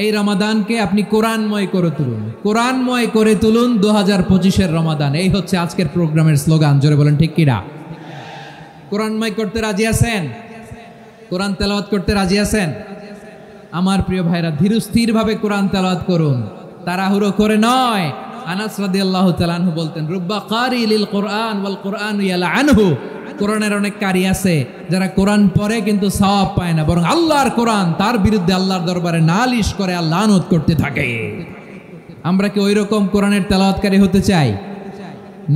এই রমাদানকে আপনি কোরআনময় করে তুলুন। কোরআনময় করে তুলুন 2025-এর রমাদান। এই হচ্ছে আজকের প্রোগ্রামের স্লোগান। জোরে বলেন ঠিক কিনা? কোরআনময় করতে রাজি আছেন? কোরআন তেলাওয়াত করতে রাজি আছেন? আমার প্রিয় ভাইরা, ধীরস্থিরভাবে কোরআন তেলাওয়াত করুন, তাড়াহুড়ো করে নয়। আনাস রাদিয়াল্লাহু তাআলা আনহু বলতেন, রুব্বা কারি লিল কোরআন ওয়াল কোরআনু ইয়ালআনহু। কোরআনের অনেক কারি আছে যারা কোরআন পড়ে কিন্তু সওয়াব পায় না, বরং আল্লাহর কোরআন তার বিরুদ্ধে আল্লাহর দরবারে নালিশ করে আর লানত করতে থাকে। আমরা কি ওই রকম কোরআনের তেলাওয়াতকারী হতে চাই?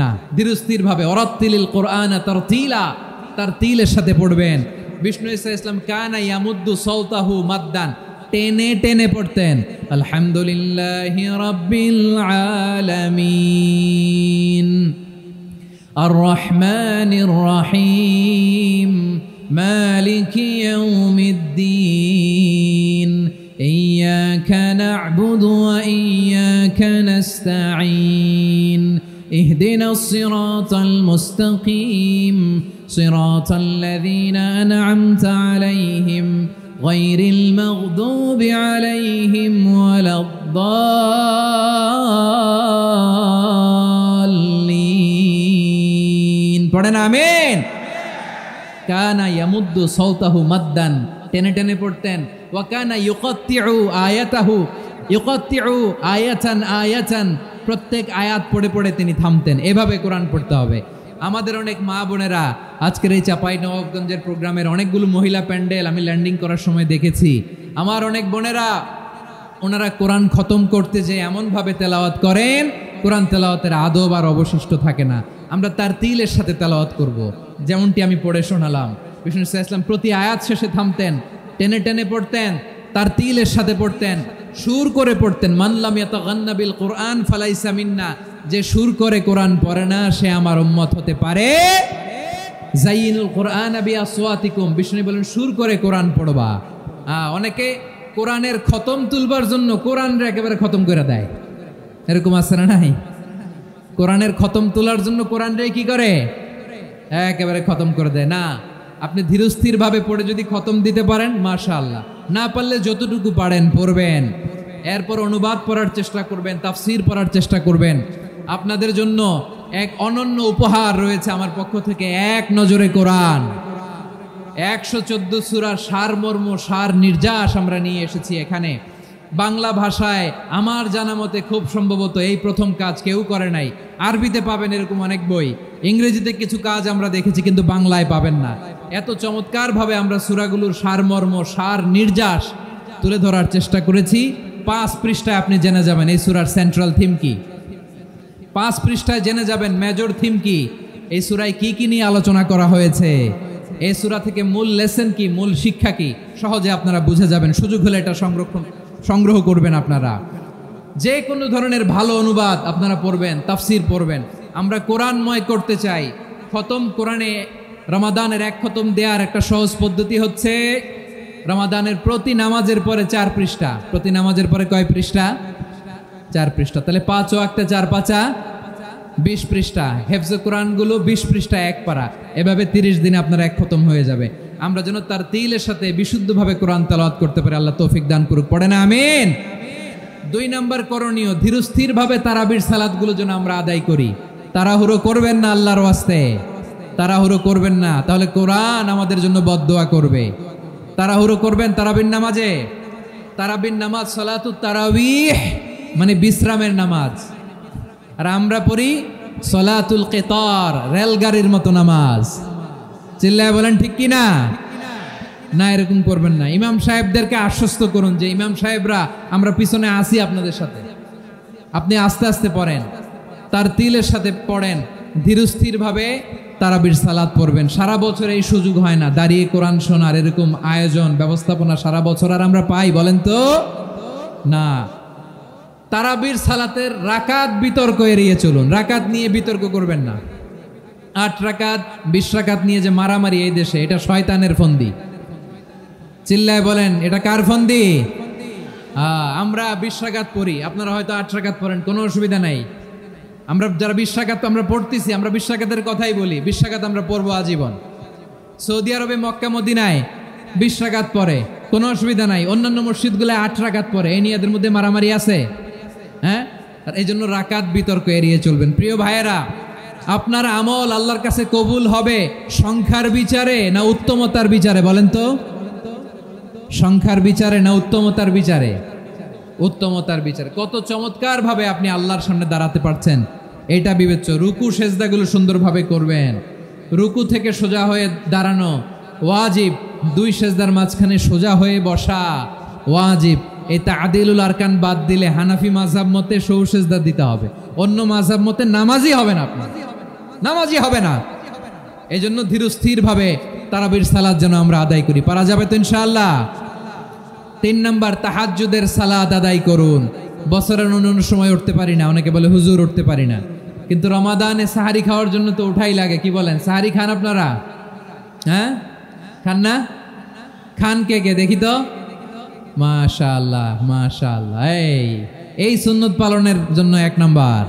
না। ধীরস্থিরভাবে ওরাত্তিলিল কোরআন তারতিলা, তারতিলের সাথে পড়বেন। বিষ্ণু ঈসা ইসলাম কানা ইয়ামুদ্দু সাওতাহু মাদ্দান, টেনে টেনে পড়তেন। আলহামদুলিল্লাহি রাব্বিল আলামিন আর রহমানির রহিম মালিকি ইয়াউমিদ্দিন ইয়্যাকা না'বুদু ওয়া ইয়্যাকা নাস্তাঈন ইহদিনাস সিরাতাল মুস্তাকিম সিরাতাল লাযীনা আন'আমতা আলাইহিম গায়রিল মাগদুবি আলাইহিম ওয়ালাদ-দাল্লিন। পড়েন আমিন। কানা ইয়ামুদ্দু সাওতাহু মাদ্দান, টেনে টেনে পড়তেন। ওয়া কানা ইউকাত্তিউ আয়াতাহু, ইউকাত্তিউ আয়াতান আয়াতান, প্রত্যেক আয়াত পড়ে পড়ে তিনি থামতেন। এভাবে কোরআন পড়তে হবে। আমাদের অনেক মা বোনেরা আজকের এই চাঁপাইনবাবগঞ্জের প্রোগ্রামের অনেকগুলো মহিলা প্যান্ডেল আমি ল্যান্ডিং করার সময় দেখেছি। আমার অনেক বোনেরা ওনারা কোরআন খতম করতে যে এমনভাবে তেলাওয়াত করেন, কোরআন তেলাওয়াতের আদব আর অবশিষ্ট থাকে না। আমরা তার তিলের সাথে তেলাওয়াত করব, যেমনটি আমি পড়ে শোনালাম। বিষ্ণু ইসলাম প্রতি আয়াত শেষে থামতেন, টেনে টেনে পড়তেন, তার তিলের সাথে পড়তেন, সুর করে পড়তেন। মানলাম ইয়াতাগান্না বিল কোরআন ফালাইসা মিন্না, যে সুর করে কোরআন পড়ে না সে আমার উম্মত হতে পারে। জাইনুল কোরআন বিআসওয়াতিকুম, বিষ্ণু বলেন সুর করে কোরআন পড়বা। অনেকে কোরআনের খতম তুলবার জন্য কোরআনরে একেবারে খতম করে দেয়, এরকম আছে না নাই? কোরআনের খতম তোলার জন্য কোরআনরে কি করে? একেবারে খতম করে দেয় না। আপনি ধীরস্থির ভাবে পড়ে যদি খতম দিতে পারেন মাশাআল্লাহ, না পারলে যতটুকু পারেন পড়বেন। এরপর অনুবাদ পড়ার চেষ্টা করবেন, তাফসির পড়ার চেষ্টা করবেন। আপনাদের জন্য এক অনন্য উপহার রয়েছে আমার পক্ষ থেকে, এক নজরে কোরআন। 114 সূরার সারমর্ম, সার নির্যাস আমরা নিয়ে এসেছি এখানে। বাংলা ভাষায় আমার জানা মতে খুব সম্ভবত এই প্রথম কাজ কেউ করে নাই। আরবিতে পাবেন এরকম অনেক বই, ইংরেজিতে কিছু কাজ আমরা দেখেছি, কিন্তু বাংলায় পাবেন না। এত চমৎকারভাবে আমরা সূরাগুলোর সারমর্ম, সার নির্যাস তুলে ধরার চেষ্টা করেছি। 5 পৃষ্ঠায় আপনি জেনে যাবেন এই সূরার সেন্ট্রাল থিম কি। 5 পৃষ্ঠায় জেনে যাবেন মেজর থিম কি, এই সূরায় কি কি নিয়ে আলোচনা করা হয়েছে, এই সূরা থেকে মূল লেসন কি, মূল শিক্ষা কি, সহজে আপনারা বুঝে যাবেন। সুযোগ হলে এটা সংগ্রহ করবেন। আপনারা যে কোনো ধরনের ভালো অনুবাদ আপনারা পড়বেন, তাফসির পড়বেন। আমরা কোরআনময় করতে চাই। খতম কোরআনে রমাদানের 1 খতম দেওয়ার একটা সহজ পদ্ধতি হচ্ছে রমাদানের প্রতি নামাজের পরে 4 পৃষ্ঠা। প্রতি নামাজের পরে কয় পৃষ্ঠা? 4 পৃষ্ঠা। তাহলে 5 ওয়াক্তে 4 পাঁচা 20 পৃষ্ঠা। হেফজে কোরআনগুলো 20 পৃষ্ঠা 1 পারা। এভাবে 30 দিনে আপনার 1 খতম হয়ে যাবে। আমরা যেন তার তিলের সাথে বিশুদ্ধভাবে কোরআন তেলাওয়াত করতে পারি। আল্লাহ তৌফিক দান করুক। পড়ে না আমিন। 2 নম্বর করণীয়, ধীরস্থিরভাবে তারাবির সালাতগুলো যেন আমরা আদায় করি। তাড়াহুড়ো করবেন না আল্লাহর ওয়াস্তে, তাড়াহুড়ো করবেন না, তাহলে কোরআন আমাদের জন্য বদদোয়া করবে। তাড়াহুড়ো করবেন তারাবির নামাজে। তারাবির নামাজ সালাতুত তারাবিহ মানে বিশ্রামের নামাজ। আর আমরা পড়ি সালাতুল কিতার, রেলগাড়ির মতো নামাজ। চিল্লায় বলেন ঠিক কি না? না, এরকম করবেন না। ইমাম সাহেবদেরকে আশ্বস্ত করুন যে ইমাম সাহেবরা আমরা পিছনে আসি আপনাদের সাথে, আপনি আস্তে আস্তে পড়েন, তার তিলের সাথে পড়েন, ধীরস্থিরভাবে তারাবির সালাত পড়বেন। সারা বছর এই সুযোগ হয় না দাঁড়িয়ে কোরআন শোনার, এরকম আয়োজন ব্যবস্থাপনা সারা বছর আর আমরা পাই বলেন তো না। তারাবির সালাতের রাকাত বিতর্ক এড়িয়ে চলুন। রাকাত নিয়ে বিতর্ক করবেন না। 8 রাকাত 20 রাকাত নিয়ে যে মারামারি এই দেশে, এটা শয়তানের ফন্দি। চিল্লায় বলেন এটা কার ফন্দি? আমরা 20 রাকাত পড়ি, আপনারা হয়তো 8 রাকাত পড়েন, কোনো অসুবিধা নাই। আমরা যারা 20 রাকাত আমরা পড়তেছি, আমরা 20 রাকাতের কথাই বলি। 20 রাকাত আমরা পড়বো আজীবন। সৌদি আরবে মক্কা মদিনায় 20 রাকাত পড়ে, কোনো অসুবিধা নাই। অন্যান্য মসজিদগুলো 8 রাকাত পড়ে, এই নিয়ে এদের মধ্যে মারামারি আছে? হ্যাঁ, আর এই জন্য রাকাত বিতর্ক এড়িয়ে চলবেন। প্রিয় ভাইয়েরা, আপনার আমল আল্লাহর কাছে কবুল হবে সংখ্যার বিচারে না উত্তমতার বিচারে বলেন তো? সংখ্যার বিচারে না উত্তমতার বিচারে? উত্তমতার বিচারে। কত চমৎকার ভাবে আপনি আল্লাহর সামনে দাঁড়াতে পারছেন এটা বিবেচ্য। রুকু সেজদাগুলো সুন্দরভাবে করবেন, রুকু থেকে সোজা হয়ে দাঁড়ানো ওয়াজিব, দুই সেজদার মাঝখানে সোজা হয়ে বসা ওয়াজিব। এই তা'দিলুল আরকান বাদ দিলে হানাফি মাযহাব মতে সৌ সেজদা দিতে হবে, অন্য মাযহাব মতে নামাজই হবে না, আপনার নামাজই হবে না। এই জন্য ধীরস্থির ভাবে তারাবির সালাত যেন আমরা আদায় করি। পারা যাবে তো ইনশাআল্লাহ? 3 নাম্বার, তাহাজ্জুদের সালাত আদায় করুন। বছরের অন্য সময় উঠতে পারি না, অনেকে বলে হুজুর উঠতে পারি না, কিন্তু রমাদানে সাহারি খাওয়ার জন্য তো উঠাই লাগে। কি বলেন, সাহারি খান আপনারা? হ্যাঁ, খান না? খান কে কে দেখি তো? মাশাআল্লাহ মাশাআল্লাহ। এই সুন্নত পালনের জন্য 1 নাম্বার।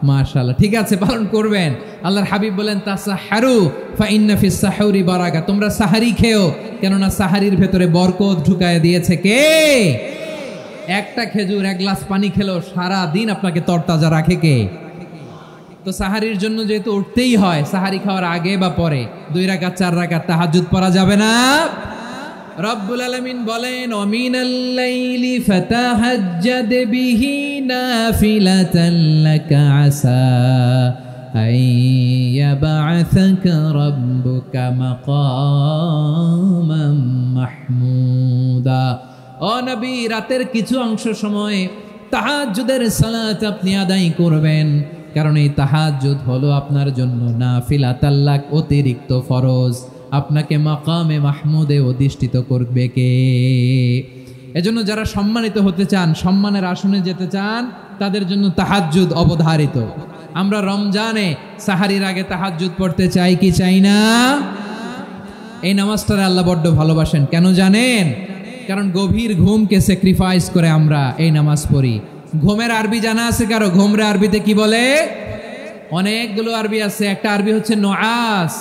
মাশাআল্লাহ, ঠিক আছে, পালন করবেন। আল্লাহর হাবিব বলেন তাসাহহারু ফা ইন্না ফিস সাহুরি বারাকা, তোমরা সাহারি খেও, কেননা সাহারির ভেতরে বরকত ঢুকায় দিয়েছে কে? একটা খেজুর, 1 গ্লাস পানি খেলো সারা দিন আপনাকে তরতাজা রাখে কে? তো সাহারির জন্য যেহেতু উঠতেই হয়, সাহারি খাওয়ার আগে বা পরে 2 রাকাত 4 রাকাত তাহাজ্জুদ পড়া যাবে না? রব্বুল আলামিন বলেন ওয়ামিনাল লাইলি ফাতাহাজ্জাদ বিহি নাফিলাতান লাকা আসা আইয়াবআসাকা রাব্বুকা মাকামান মাহমুদা। ও নবী, রাতের কিছু অংশ সময় তাহাজ্জুদের সালাত আপনি আদায় করবেন, কারণ এই তাহাজ্জুদ হলো আপনার জন্য নাফিলাতাল লাক, অতিরিক্ত ফরজ। আপনাকে মাকামে মাহমুদে অধিষ্ঠিত করবে কে? এজন্য যারা সম্মানিত হতে চান, সম্মানের আসনে যেতে চান, তাদের জন্য তাহাজ্জুদ অবধারিত। আমরা রমজানে সাহারির আগে তাহাজ্জুদ পড়তে চাই কি চাই না? এই নামাজটারে আল্লাহ বড্ড ভালোবাসেন। কেন জানেন? কারণ গভীর ঘুমকে স্যাক্রিফাইস করে আমরা এই নামাজ পড়ি। ঘুমের আরবি জানা আছে কারো? ঘুমরে আরবিতে কি বলে? অনেকগুলো আরবি আছে। একটা আরবি হচ্ছে নুআস,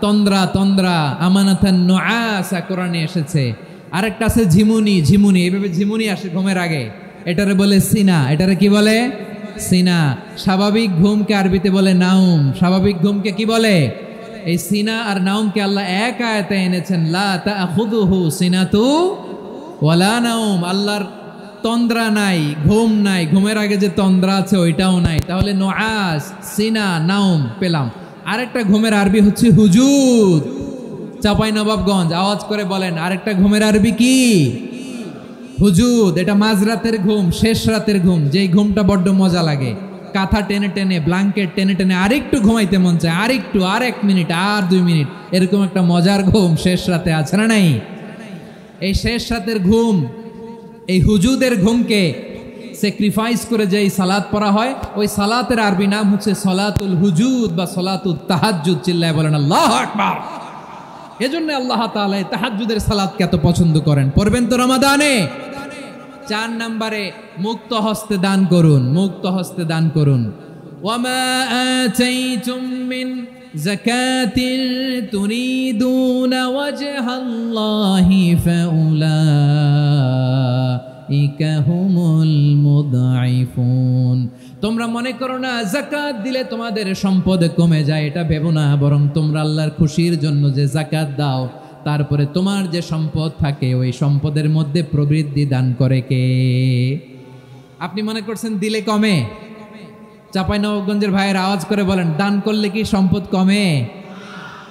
তন্দ্রা, তন্দ্রা, আমানাতান নুআসা কোরআনে এসেছে। আরেকটা আছে ঝিমুনি, ঝিমুনি, এইভাবে ঝিমুনি আসে ঘুমের আগে, এটারে বলে সিনা। এটারে কি বলে? সিনা। স্বাভাবিক ঘুমকে আরবিতে বলে নাউম। স্বাভাবিক ঘুমকে কি বলে? এই সিনা আর নাউমকে আল্লাহ এক আয়াতে এনেছেন, লা তাখুযুহু সিনাতু ওয়ালা নাউম। আল্লাহর তন্দ্রা নাই, ঘুম নাই, ঘুমের আগে যে তন্দ্রা আছে ওইটাও নাই। তাহলে নুআস, সিনা, নাউম পেলাম। আরেকটা ঘুমের আরবি হচ্ছে হুজুদ। চাঁপাইনবাবগঞ্জ আওয়াজ করে বলেন, আরেকটা ঘুমের আরবি কি? হুজুদ। এটা মাঝরাতের ঘুম, শেষ রাতের ঘুম, যেই ঘুমটা বড্ড মজা লাগে। কাঁথা টেনে টেনে, ব্ল্যাঙ্কেট টেনে টেনে আরেকটু ঘুমাইতে মন চায়, আরেকটু, আর 1 মিনিট, আর 2 মিনিট, এরকম একটা মজার ঘুম শেষ রাতে আছে না নাই? এই শেষ রাতের ঘুম, এই হুজুদের ঘুমকে স্যাক্রিফাইস করে যেই সালাত পড়া হয়, ওই সালাতের আরবি নাম হচ্ছে সলাতুল হুজুদ বা সলাতুত তাহাজ্জুদ। চিল্লায় বলেন আল্লাহু আকবার। এজন্য আল্লাহ তাআলা এই তাহাজ্জুদের সালাতকে এত পছন্দ করেন। পড়বেন তো রমাদানে। 4 নম্বরে মুক্ত হস্তে দান করুন, মুক্ত হস্তে দান করুন। ওয়ামা আতাইতুম মিন যাকাতিন তুরিদুনা ওয়াজহাল্লাহি ফাউলাইকা হুমুল মুদঈফুন। তোমরা মনে করো না যাকাত দিলে তোমাদের সম্পদ কমে যায়, এটা ভেবো না। বরং তোমরা আল্লাহর খুশির জন্য যে যাকাত দাও, তারপরে তোমার যে সম্পদ থাকে ওই সম্পদের মধ্যে প্রবৃদ্ধি দান করে কে? আপনি মনে করছেন দিলে কমে? চাঁপাইনবাবগঞ্জের ভাইয়ের আওয়াজ করে বলেন, দান করলে কি সম্পদ কমে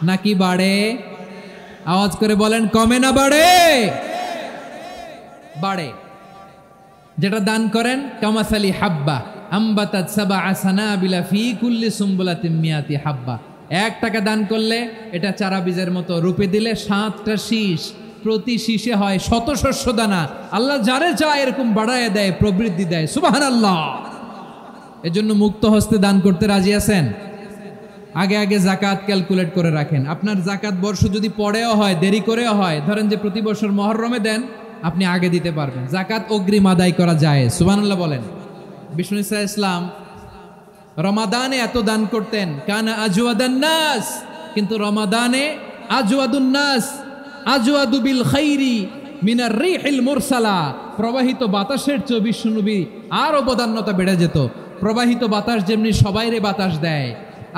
নাকি বাড়ে? আওয়াজ করে বলেন, কমে না বাড়ে? বাড়ে। যেটা দান করেন, কামাসালি হাব্বা আম্বাতাত সাবআ সানাবিলা ফি কুল্লি সুম্বুলাতিন মিয়াতি হাব্বা। 1 টাকা দান করলে এটা চারা বীজের মতো, রূপে দিলে 7টা শীষ, প্রতি শীষে হয় 100 শস্য দানা। আল্লাহ যারে চায় এরকম বাড়ায় দেয়, প্রবৃদ্ধি দেয়। সুবহানাল্লাহ। এজন্য মুক্ত হস্তে দান করতে রাজি আছেন? আগে আগে যাকাত ক্যালকুলেট করে রাখেন। আপনার যাকাত বর্ষ যদি পরেও হয়, দেরি করেও হয়, ধরেন যে প্রতি বছর মুহররমে দেন, আপনি আগে দিতে পারবেন। যাকাত অগ্রিম আদায় করা যায়। সুবহানাল্লাহ বলেন। বিষ্ণু ইসা ইসলাম রমাদানে এত দান করতেন, কানা আজওয়াদান নাস, কিন্তু রমাদানে আজওয়াদুন নাস আজওয়াদু বিল খাইরি মিনার রিহিল মুরসালা। প্রবাহিত বাতাসের চেয়ে বিশ্বনবী আর অবদান্যতা বেড়ে যেত। প্রবাহিত বাতাস যেমনি সবাইরে বাতাস দেয়,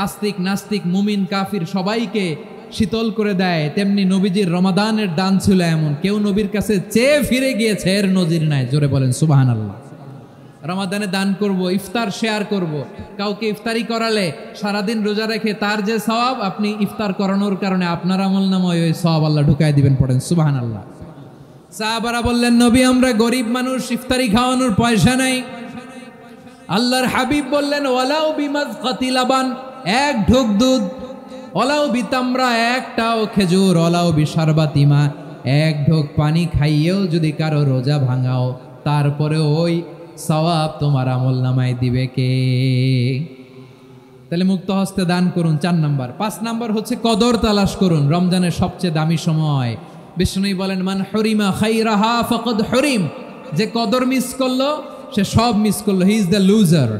আস্তিক নাস্তিক মুমিন কাফির সবাইকে শীতল করে দেয়, তেমনি নবীজির রমাদানের দান ছিল এমন, কেউ নবীর কাছে চেয়ে ফিরে গিয়েছে এর নজির নাই। জোরে বলেন সুবহানাল্লাহ। রমাদানে দান করব, ইফতার শেয়ার করব। কাউকে ইফতারি করালে সারাদিন রোজা রেখে তার যে সওয়াব, আপনি ইফতার করানোর কারণে আপনার আমলনামায় ওই সওয়াব আল্লাহ ঢুকায় দিবেন। পড়েন সুবহানাল্লাহ। সাহাবারা বললেন, নবী আমরা গরিব মানুষ, ইফতারি খাওয়ানোর পয়সা নাই। আল্লাহর হাবিব বললেন, ওয়ালাউ বিমাজকাতি লাবান, এক ঢোক দুধ, ওয়ালাউ বিতামরা, একটাও খেজুর, ওয়ালাউ বিশারবাতিমা, এক ঢোক পানি খাইয়েও যদি কারো রোজা ভাঙাও, তারপরে ওই সওয়াব তোমার আমলনামায় দিবে কে? তাহলে মুক্ত হস্তে দান করুন, 4 নাম্বার। 5 নাম্বার হচ্ছে কদর তালাশ করুন। রমজানের সবচেয়ে দামি সময়। বিষ্ণু বলেন, মান হরিমা খাইরাহা ফাকাদ হরিম, যে কদর মিস করলো সে সব মিস করলো, হি ইজ দ্য লুজার।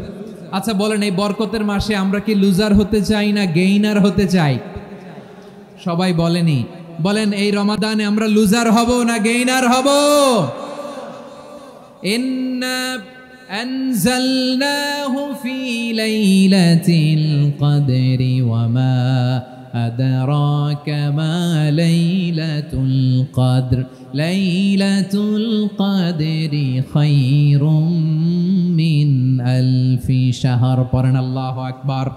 আচ্ছা বলেন, এই বরকতের মাসে আমরা কি লুজার হতে চাই না গেইনার হতে চাই? সবাই বলেনি, বলেন এই রমাদানে আমরা লুজার হব না গেইনার হব? ইন্না আনজালনাহু ফি লাইলাতিল কদরি ওয়া মা আদরাকা মা লাইলাতুল কদর, লাইলাতুল কদরি খায়রুম মিন আলফি শাহর। পড়েন আল্লাহু আকবার।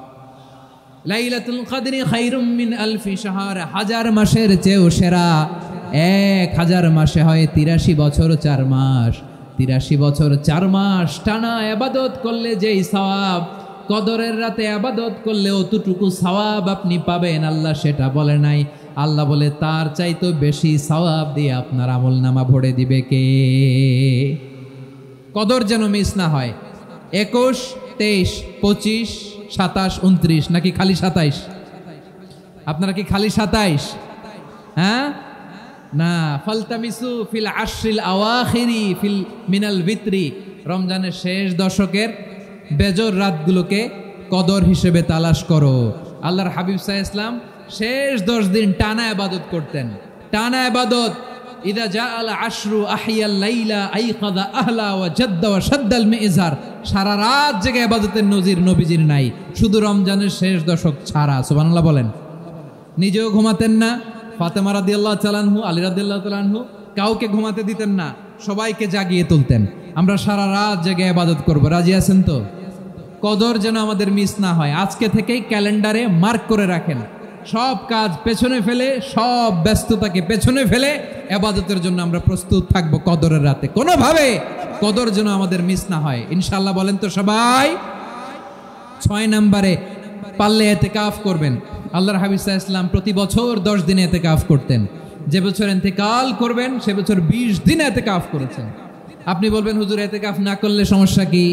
লাইলাতুল কদরি খায়রুম মিন আলফি শাহর, 1000 মাসের চেয়েও সেরা। 1000 মাসে হয় 83 বছর 4 মাস। 83 বছর 4 মাস টানা ইবাদত করলে যেই সওয়াব, কদরের রাতে ইবাদত করলে অতটুকু সওয়াব আপনি পাবেন, আল্লাহ সেটা বলে নাই। আল্লাহ বলে তার চাইতো বেশি সওয়াব দিয়ে আপনার আমলনামা ভরে দিবে কে? কদর যেন মিস না হয়। 21, 23, 25, 27, 29 নাকি খালি 27? আপনারা কি খালি 27? হ্যাঁ না, ফালতামিসু ফিল আশরিল আওয়াখিরি ফিল মিনাল ভিতরি, রমজানের শেষ দশকের বেজর রাতগুলোকে কদর হিসেবে তালাশ করো। আল্লাহর হাবিব সাল্লাল্লাহু আলাইহি ওয়াসাল্লাম শেষ 10 দিন টানা ইবাদত করতেন, টানা ইবাদত। ইদা জাআল আশরু আহিয়াল লাইলা আইকাযা আহলা ওয়া জাদ্দা ওয়া শাদ্দাল মিজার, সারা রাত জেগে ইবাদতের নজির নবীজির নাই, শুধু রমজানের শেষ দশক ছাড়া। সুবহানাল্লাহ বলেন। নিজেও ঘুমাতেন না, ফাতেমা রাদিয়াল্লাহু তাআলা আনহু, আলী রাদিয়াল্লাহু তাআলা আনহু কাউকে ঘুমাতে দিতেন না, সবাইকে জাগিয়ে তুলতেন। আমরা সারা রাত জেগে ইবাদত করব, রাজি আছেন তো? কদর যেন আমাদের মিস না হয়। আজকে থেকেই ক্যালেন্ডারে মার্ক করে রাখেন, সব কাজ পেছনে ফেলে, সব ব্যস্ততাকে পেছনে ফেলে ইবাদতের জন্য আমরা প্রস্তুত থাকব কদরের রাতে। কোনোভাবে কদর যেন আমাদের মিস না হয়, ইনশাআল্লাহ। বলেন তো সবাই। 6 নম্বরে পারলে ইতিকাফ করবেন। আল্লাহর হাবিব সাল্লাল্লাহু আলাইহি ওয়াসাল্লাম প্রতি বছর 10 দিন ইতিকাফ করতেন। যে বছর ইন্তেকাল করবেন সে বছর 20 দিন ইতিকাফ করেছেন। আপনি বলবেন, হুজুর ইতিকাফ না করলে সমস্যা কি?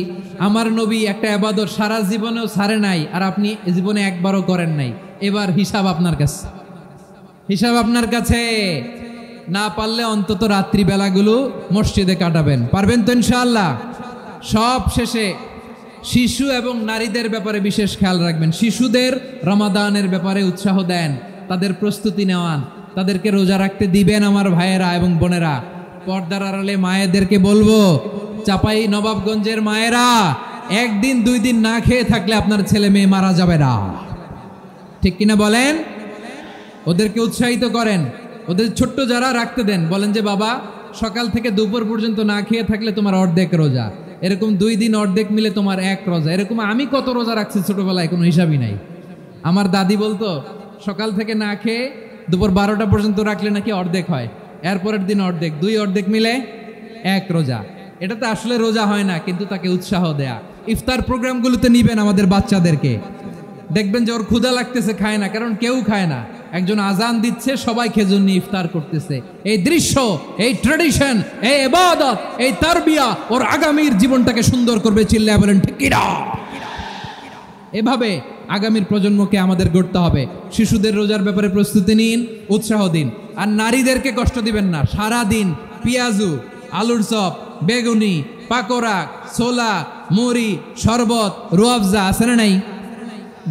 আমার নবী একটা ইবাদত সারা জীবনেও ছাড়ে নাই, আর আপনি জীবনে একবারও করেন নাই। এবার হিসাব আপনার কাছে, হিসাব আপনার কাছে। না পারলে অন্তত রাত্রি বেলাগুলো মসজিদে কাটাবেন। পারবেন তো ইনশাআল্লাহ? সব শেষে শিশু এবং নারীদের ব্যাপারে বিশেষ খেয়াল রাখবেন। শিশুদের রমাদানের ব্যাপারে উৎসাহ দেন, তাদের প্রস্তুতি নেওয়ান, তাদেরকে রোজা রাখতে দিবেন। আমার ভাইয়েরা এবং বোনেরা, পর্দার আড়ালে মায়েদেরকে বলবো, চাপাই নবাবগঞ্জের মায়েরা, 1 দিন 2 দিন না খেয়ে থাকলে আপনার ছেলে মেয়ে মারা যাবে না, ঠিক কিনা বলেন? ওদেরকে উৎসাহিত করেন, ওদের ছোট্ট যারা রাখতে দেন, বলেন যে বাবা সকাল থেকে দুপুর পর্যন্ত না খেয়ে থাকলে তোমার অর্ধেক রোজা, এরকম 2 দিন অর্ধেক মিলে তোমার 1 রোজা। এরকম আমি কত রোজা রাখছি ছোটবেলায়, কোনো হিসাবই নাই। আমার দাদি বলতো সকাল থেকে না খেয়ে দুপুর 12টা পর্যন্ত রাখলে নাকি অর্ধেক হয়, এরপরের দিন অর্ধেক, 2 অর্ধেক মিলে 1 রোজা। এটা তো আসলে রোজা হয় না, কিন্তু তাকে উৎসাহ দেয়া। ইফতার প্রোগ্রামগুলোতে নিবেন আমাদের বাচ্চাদেরকে, দেখবেন যে ওর ক্ষুধা লাগতেছে, খায় না, কারণ কেউ খায় না। একজন আজান দিচ্ছে, সবাই খেজুর নিয়ে ইফতার করতেছে। এই দৃশ্য, এই ট্র্যাডিশন, এই ইবাদত, এই তারবিয়া ওর আগামীর জীবনটাকে সুন্দর করবে। চিল্লায়া বলেন ঠিক কিনা? এভাবে আগামীর প্রজন্মকে আমাদের গড়তে হবে। শিশুদের রোজার ব্যাপারে প্রস্তুতি নিন, উৎসাহ দিন। আর নারীদেরকে কষ্ট দিবেন না। সারা দিন পেঁয়াজু, আলুর চপ, বেগুনি, পাকোড়া, ছোলা, মুড়ি, শরবত, রুয়াবজা আছে না নাই?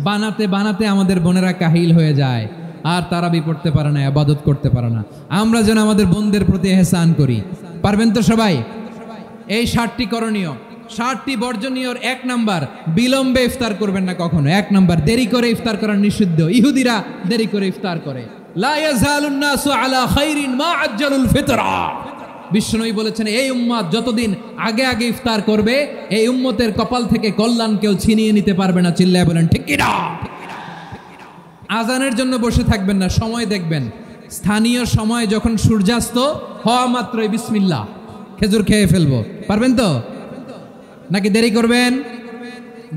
বানাতে বানাতে আমাদের বোনেরা কাহিল হয়ে যায়, আর তারাবি পড়তে পারে না, ইবাদত করতে পারে না। আমরা যেন আমাদের বোনদের প্রতি ইহসান করি। পারবেন তো সবাই? এই 7টি করণীয় 60টি বর্জনীয়র 1 নাম্বার, বিলম্বে ইফতার করবেন না কখনো। 1 নাম্বার, দেরি করে ইফতার করা নিষিদ্ধ। ইহুদিরা দেরি করে ইফতার করে। লা ইয়াজালুন নাসু আলা খাইরিন মা আজ্জালুল ফিতরা। বিশ্বনবী বলেছেন, এই উম্মত যতদিন আগে আগে ইফতার করবে, এই উম্মতের কপাল থেকে কল্যাণ কেউ ছিনিয়ে নিতে পারবে না। চিল্লায় বলেন ঠিক কি না? আজানের জন্য বসে থাকবেন না, সময় দেখবেন। স্থানীয় সময় যখন সূর্যাস্ত হওয়া মাত্রই বিসমিল্লাহ, খেজুর খেয়ে ফেলবো। পারবেন তো নাকি দেরি করবেন?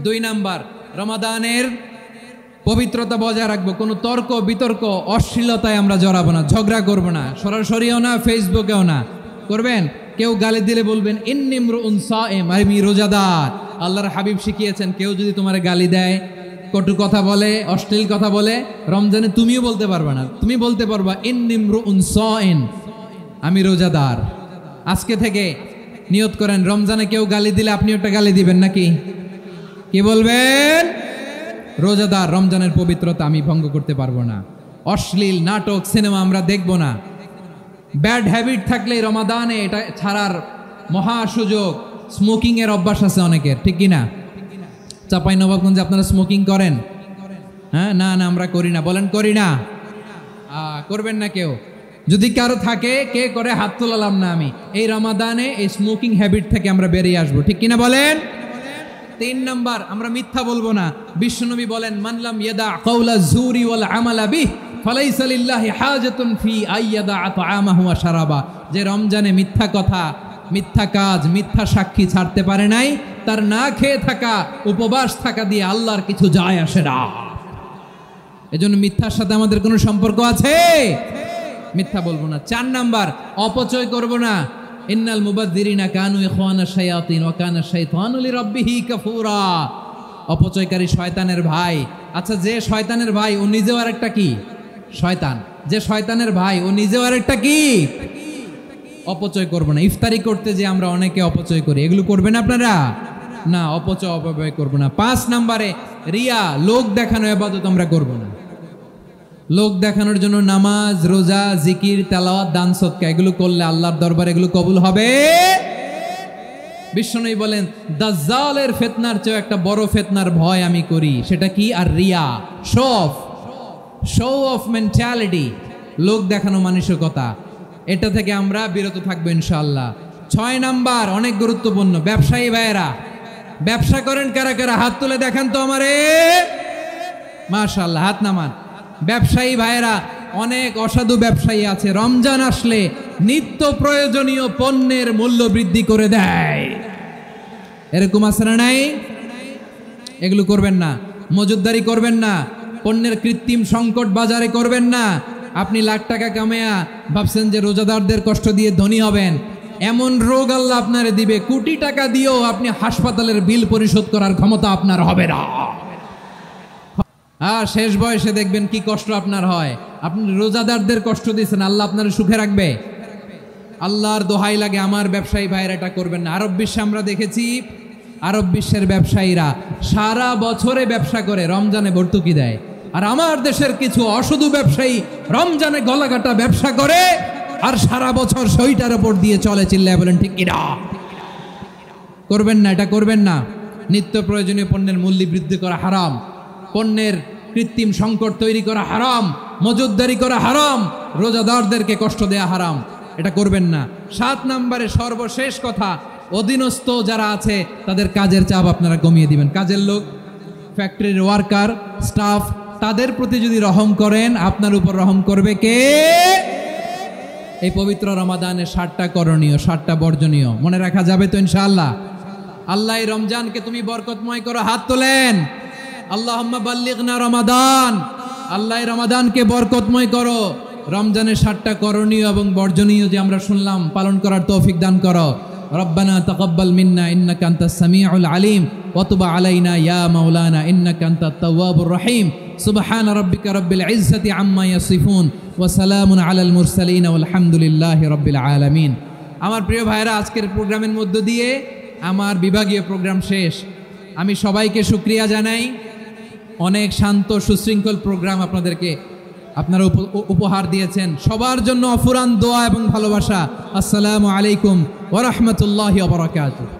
2 নাম্বার, রমাদানের পবিত্রতা বজায় রাখবো। কোনো তর্ক বিতর্ক অশ্লীলতায় আমরা জড়াবো না, ঝগড়া করবো না, সরাসরিও না, ফেসবুকেও না। করবেন কেউ গালি দিলে বলবেন ইন্নিমরুন সায়েম, আমি রোজাদার। আল্লাহর হাবিব শিখিয়েছেন, কেউ যদি তোমার গালি দেয়, কটু কথা বলে, অশ্লীল কথা বলে, রমজানে তুমিও বলতে পারবা না। তুমি বলতে পারবা ইন্নিমরুন সায়েম, আমি রোজাদার। আজকে থেকে নিয়ত করেন, রমজানে কেউ গালি দিলে আপনি একটা গালি দিবেন নাকি? কি বলবেন? রোজাদার, রমজানের পবিত্রতা আমি ভঙ্গ করতে পারবো না। অশ্লীল নাটক সিনেমা আমরা দেখব না। ব্যাড হ্যাবিট থাকলে রমাদানে এটা ছাড়ার মহা সুযোগ। স্মোকিং এর অভ্যাস আছে অনেকের, ঠিক কিনা? চাঁপাইনবাবগঞ্জে আপনারা স্মোকিং করেন? হ্যাঁ, না না আমরা করি না। বলেন করি না। করবেন না কেউ? যদি কারো থাকে, কে করে হাত তোলালাম না আমি। এই রমাদানে এই স্মোকিং হ্যাবিট থেকে আমরা বেরিয়ে আসবো, ঠিক কিনা বলেন? 3 নাম্বার, আমরা মিথ্যা বলবো না। বিশ্বনবী বলেন, মানলাম ইয়াদা কাওলা যুরি ওয়াল আমালা বিহি ফালাইসা লিল্লাহি হাজাতুন ফি আইয়াদা তাআমাহু ওয়া শারাবা। যে রমজানে মিথ্যা কথা, মিথ্যা কাজ, মিথ্যা সাক্ষী ছাড়তে পারে নাই, তার না খেয়ে থাকা, উপবাস থাকা দিয়ে আল্লাহর কিছু যায় আসে না। এজন্য মিথ্যার সাথে আমাদের কোনো সম্পর্ক আছে? মিথ্যা বলবো না। 4 নাম্বার, অপচয় করব না। ইন্নাল মুবাযযিরিনা কানু ইখওয়ানা শায়াতিন ওয়া কানা শাইতানু লিরাব্বিহি কাফুরা। অপচয়কারী শয়তানের ভাই। আচ্ছা, যে শয়তানের ভাই ও নিজেও আরেকটা কি? শয়তান। যে শয়তানের ভাই ও নিজেও আরেকটা কি? অপচয় করব না। ইফতারি করতে যে আমরা অনেকে অপচয় করি, এগুলো করবেন আপনারা না। অপচয় অপব্যয় করব না। 5 নাম্বারে, রিয়া, লোক দেখানো ইবাদত আমরা করব না। লোক দেখানোর জন্য নামাজ, রোজা, জিকির, তেলাওয়াত, দান, সদকা এগুলো করলে আল্লাহর দরবারে এগুলো কবুল হবে। বিশ্বনবী বলেন, দাজ্জালের ফিতনার চেয়ে একটা বড় ফিতনার ভয় আমি করি। সেটা কি? আর রিয়া, শো অফ মেন্টালিটি, লোক দেখানো মানসিকতা। এটা থেকে আমরা বিরত থাকবো ইনশাআল্লাহ। 6 নাম্বার, অনেক গুরুত্বপূর্ণ। ব্যবসায়ী ভাইয়েরা, ব্যবসা করেন কারা কারা? হাত তুলে দেখান তো আমারে। মাশাআল্লাহ, হাত নামান। ব্যবসায়ী ভাইয়েরা, অনেক অসাধু ব্যবসায়ী আছে, রমজান আসলে নিত্য প্রয়োজনীয় পণ্যের মূল্য বৃদ্ধি করে দেয়। এরকম আছে না নাই? এগুলো করবেন না। মজুদদারি করবেন না। পণ্যের কৃত্রিম সংকট বাজারে করবেন না। আপনি লাখ টাকা কামায়া ভাবছেন যে রোজাদারদের কষ্ট দিয়ে ধনী হবেন। এমন রোগ আল্লাহ আপনারে দিবে, কোটি টাকা দিয়েও আপনি হাসপাতালের বিল পরিশোধ করার ক্ষমতা আপনার হবে না। শেষ বয়সে দেখবেন কি কষ্ট আপনার হয়। আপনি রোজাদারদের কষ্ট দিয়েছেন, আল্লাহ আপনার সুখে রাখবে? আল্লাহর দোহাই লাগে, আমার ব্যবসায়ী ভাইয়েরা এটা করবেন না। আরব বিশ্বে আমরা দেখেছি, আরব বিশ্বের ব্যবসায়ীরা সারা বছরে ব্যবসা করে, রমজানে ভর্তুকি দেয়। আর আমার দেশের কিছু অসাধু ব্যবসায়ী রমজানে গলাকাটা ব্যবসা করে আর সারা বছর সইটার উপর দিয়ে চলে। চিল্লায় বলেন ঠিক কিনা? করবেন না, এটা করবেন না। নিত্য প্রয়োজনীয় পণ্যের মূল্য বৃদ্ধি করা হারাম। পণ্যের কৃত্রিম সংকট তৈরি করা হারাম। মজুদদারি করা হারাম। রোজাদারদেরকে কষ্ট দেয়া হারাম। এটা করবেন না। 7 নাম্বারে সর্বশেষ কথা, অধীনস্থ যারা আছে তাদের কাজের চাপ আপনারা কমিয়ে দিবেন। কাজের লোক, ফ্যাক্টরির ওয়ার্কার, স্টাফ, তাদের প্রতি যদি রহম করেন, আপনার উপর রহম করবে কে? এই পবিত্র রমাদানে 7টা করণীয়, 7টা বর্জনীয় মনে রাখা যাবে তো ইনশাআল্লাহ? আল্লাহ এই রমজানকে তুমি বরকতময় করো। হাত তোলেন। আল্লাহুম্মা বাল্লিগনা রমাদান। আল্লাহ রমাদানকে বরকতময় করো। রমজানের 7টা করণীয় এবং বর্জনীয় যে আমরা শুনলাম, পালন করার তৌফিক দান করো। রব্বানা তাকাব্বাল মিন্না ইন্নাকা আনতাস সামিউল আলিম ওয়া তুব আলাইনা ইয়া মাওলানা ইন্নাকা আনতাত তাওয়াবুর রহিম। সুবহান রাব্বিকা রাব্বিল ইজ্জাতি আম্মা ইয়াসিফুন ওয়া সালামুন আলাল মুরসালিন ওয়ালহামদুলিল্লাহি রাব্বিল আলামিন। আমার প্রিয় ভাইরা, আজকের প্রোগ্রামের মধ্য দিয়ে আমার বিভাগীয় প্রোগ্রাম শেষ। আমি সবাইকে শুকরিয়া জানাই। অনেক শান্ত সুশৃঙ্খল প্রোগ্রাম আপনারা উপহার দিয়েছেন। সবার জন্য অফুরান দোয়া এবং ভালোবাসা। আসসালামু আলাইকুম ওয়া রাহমাতুল্লাহি ওয়া বারাকাতুহু।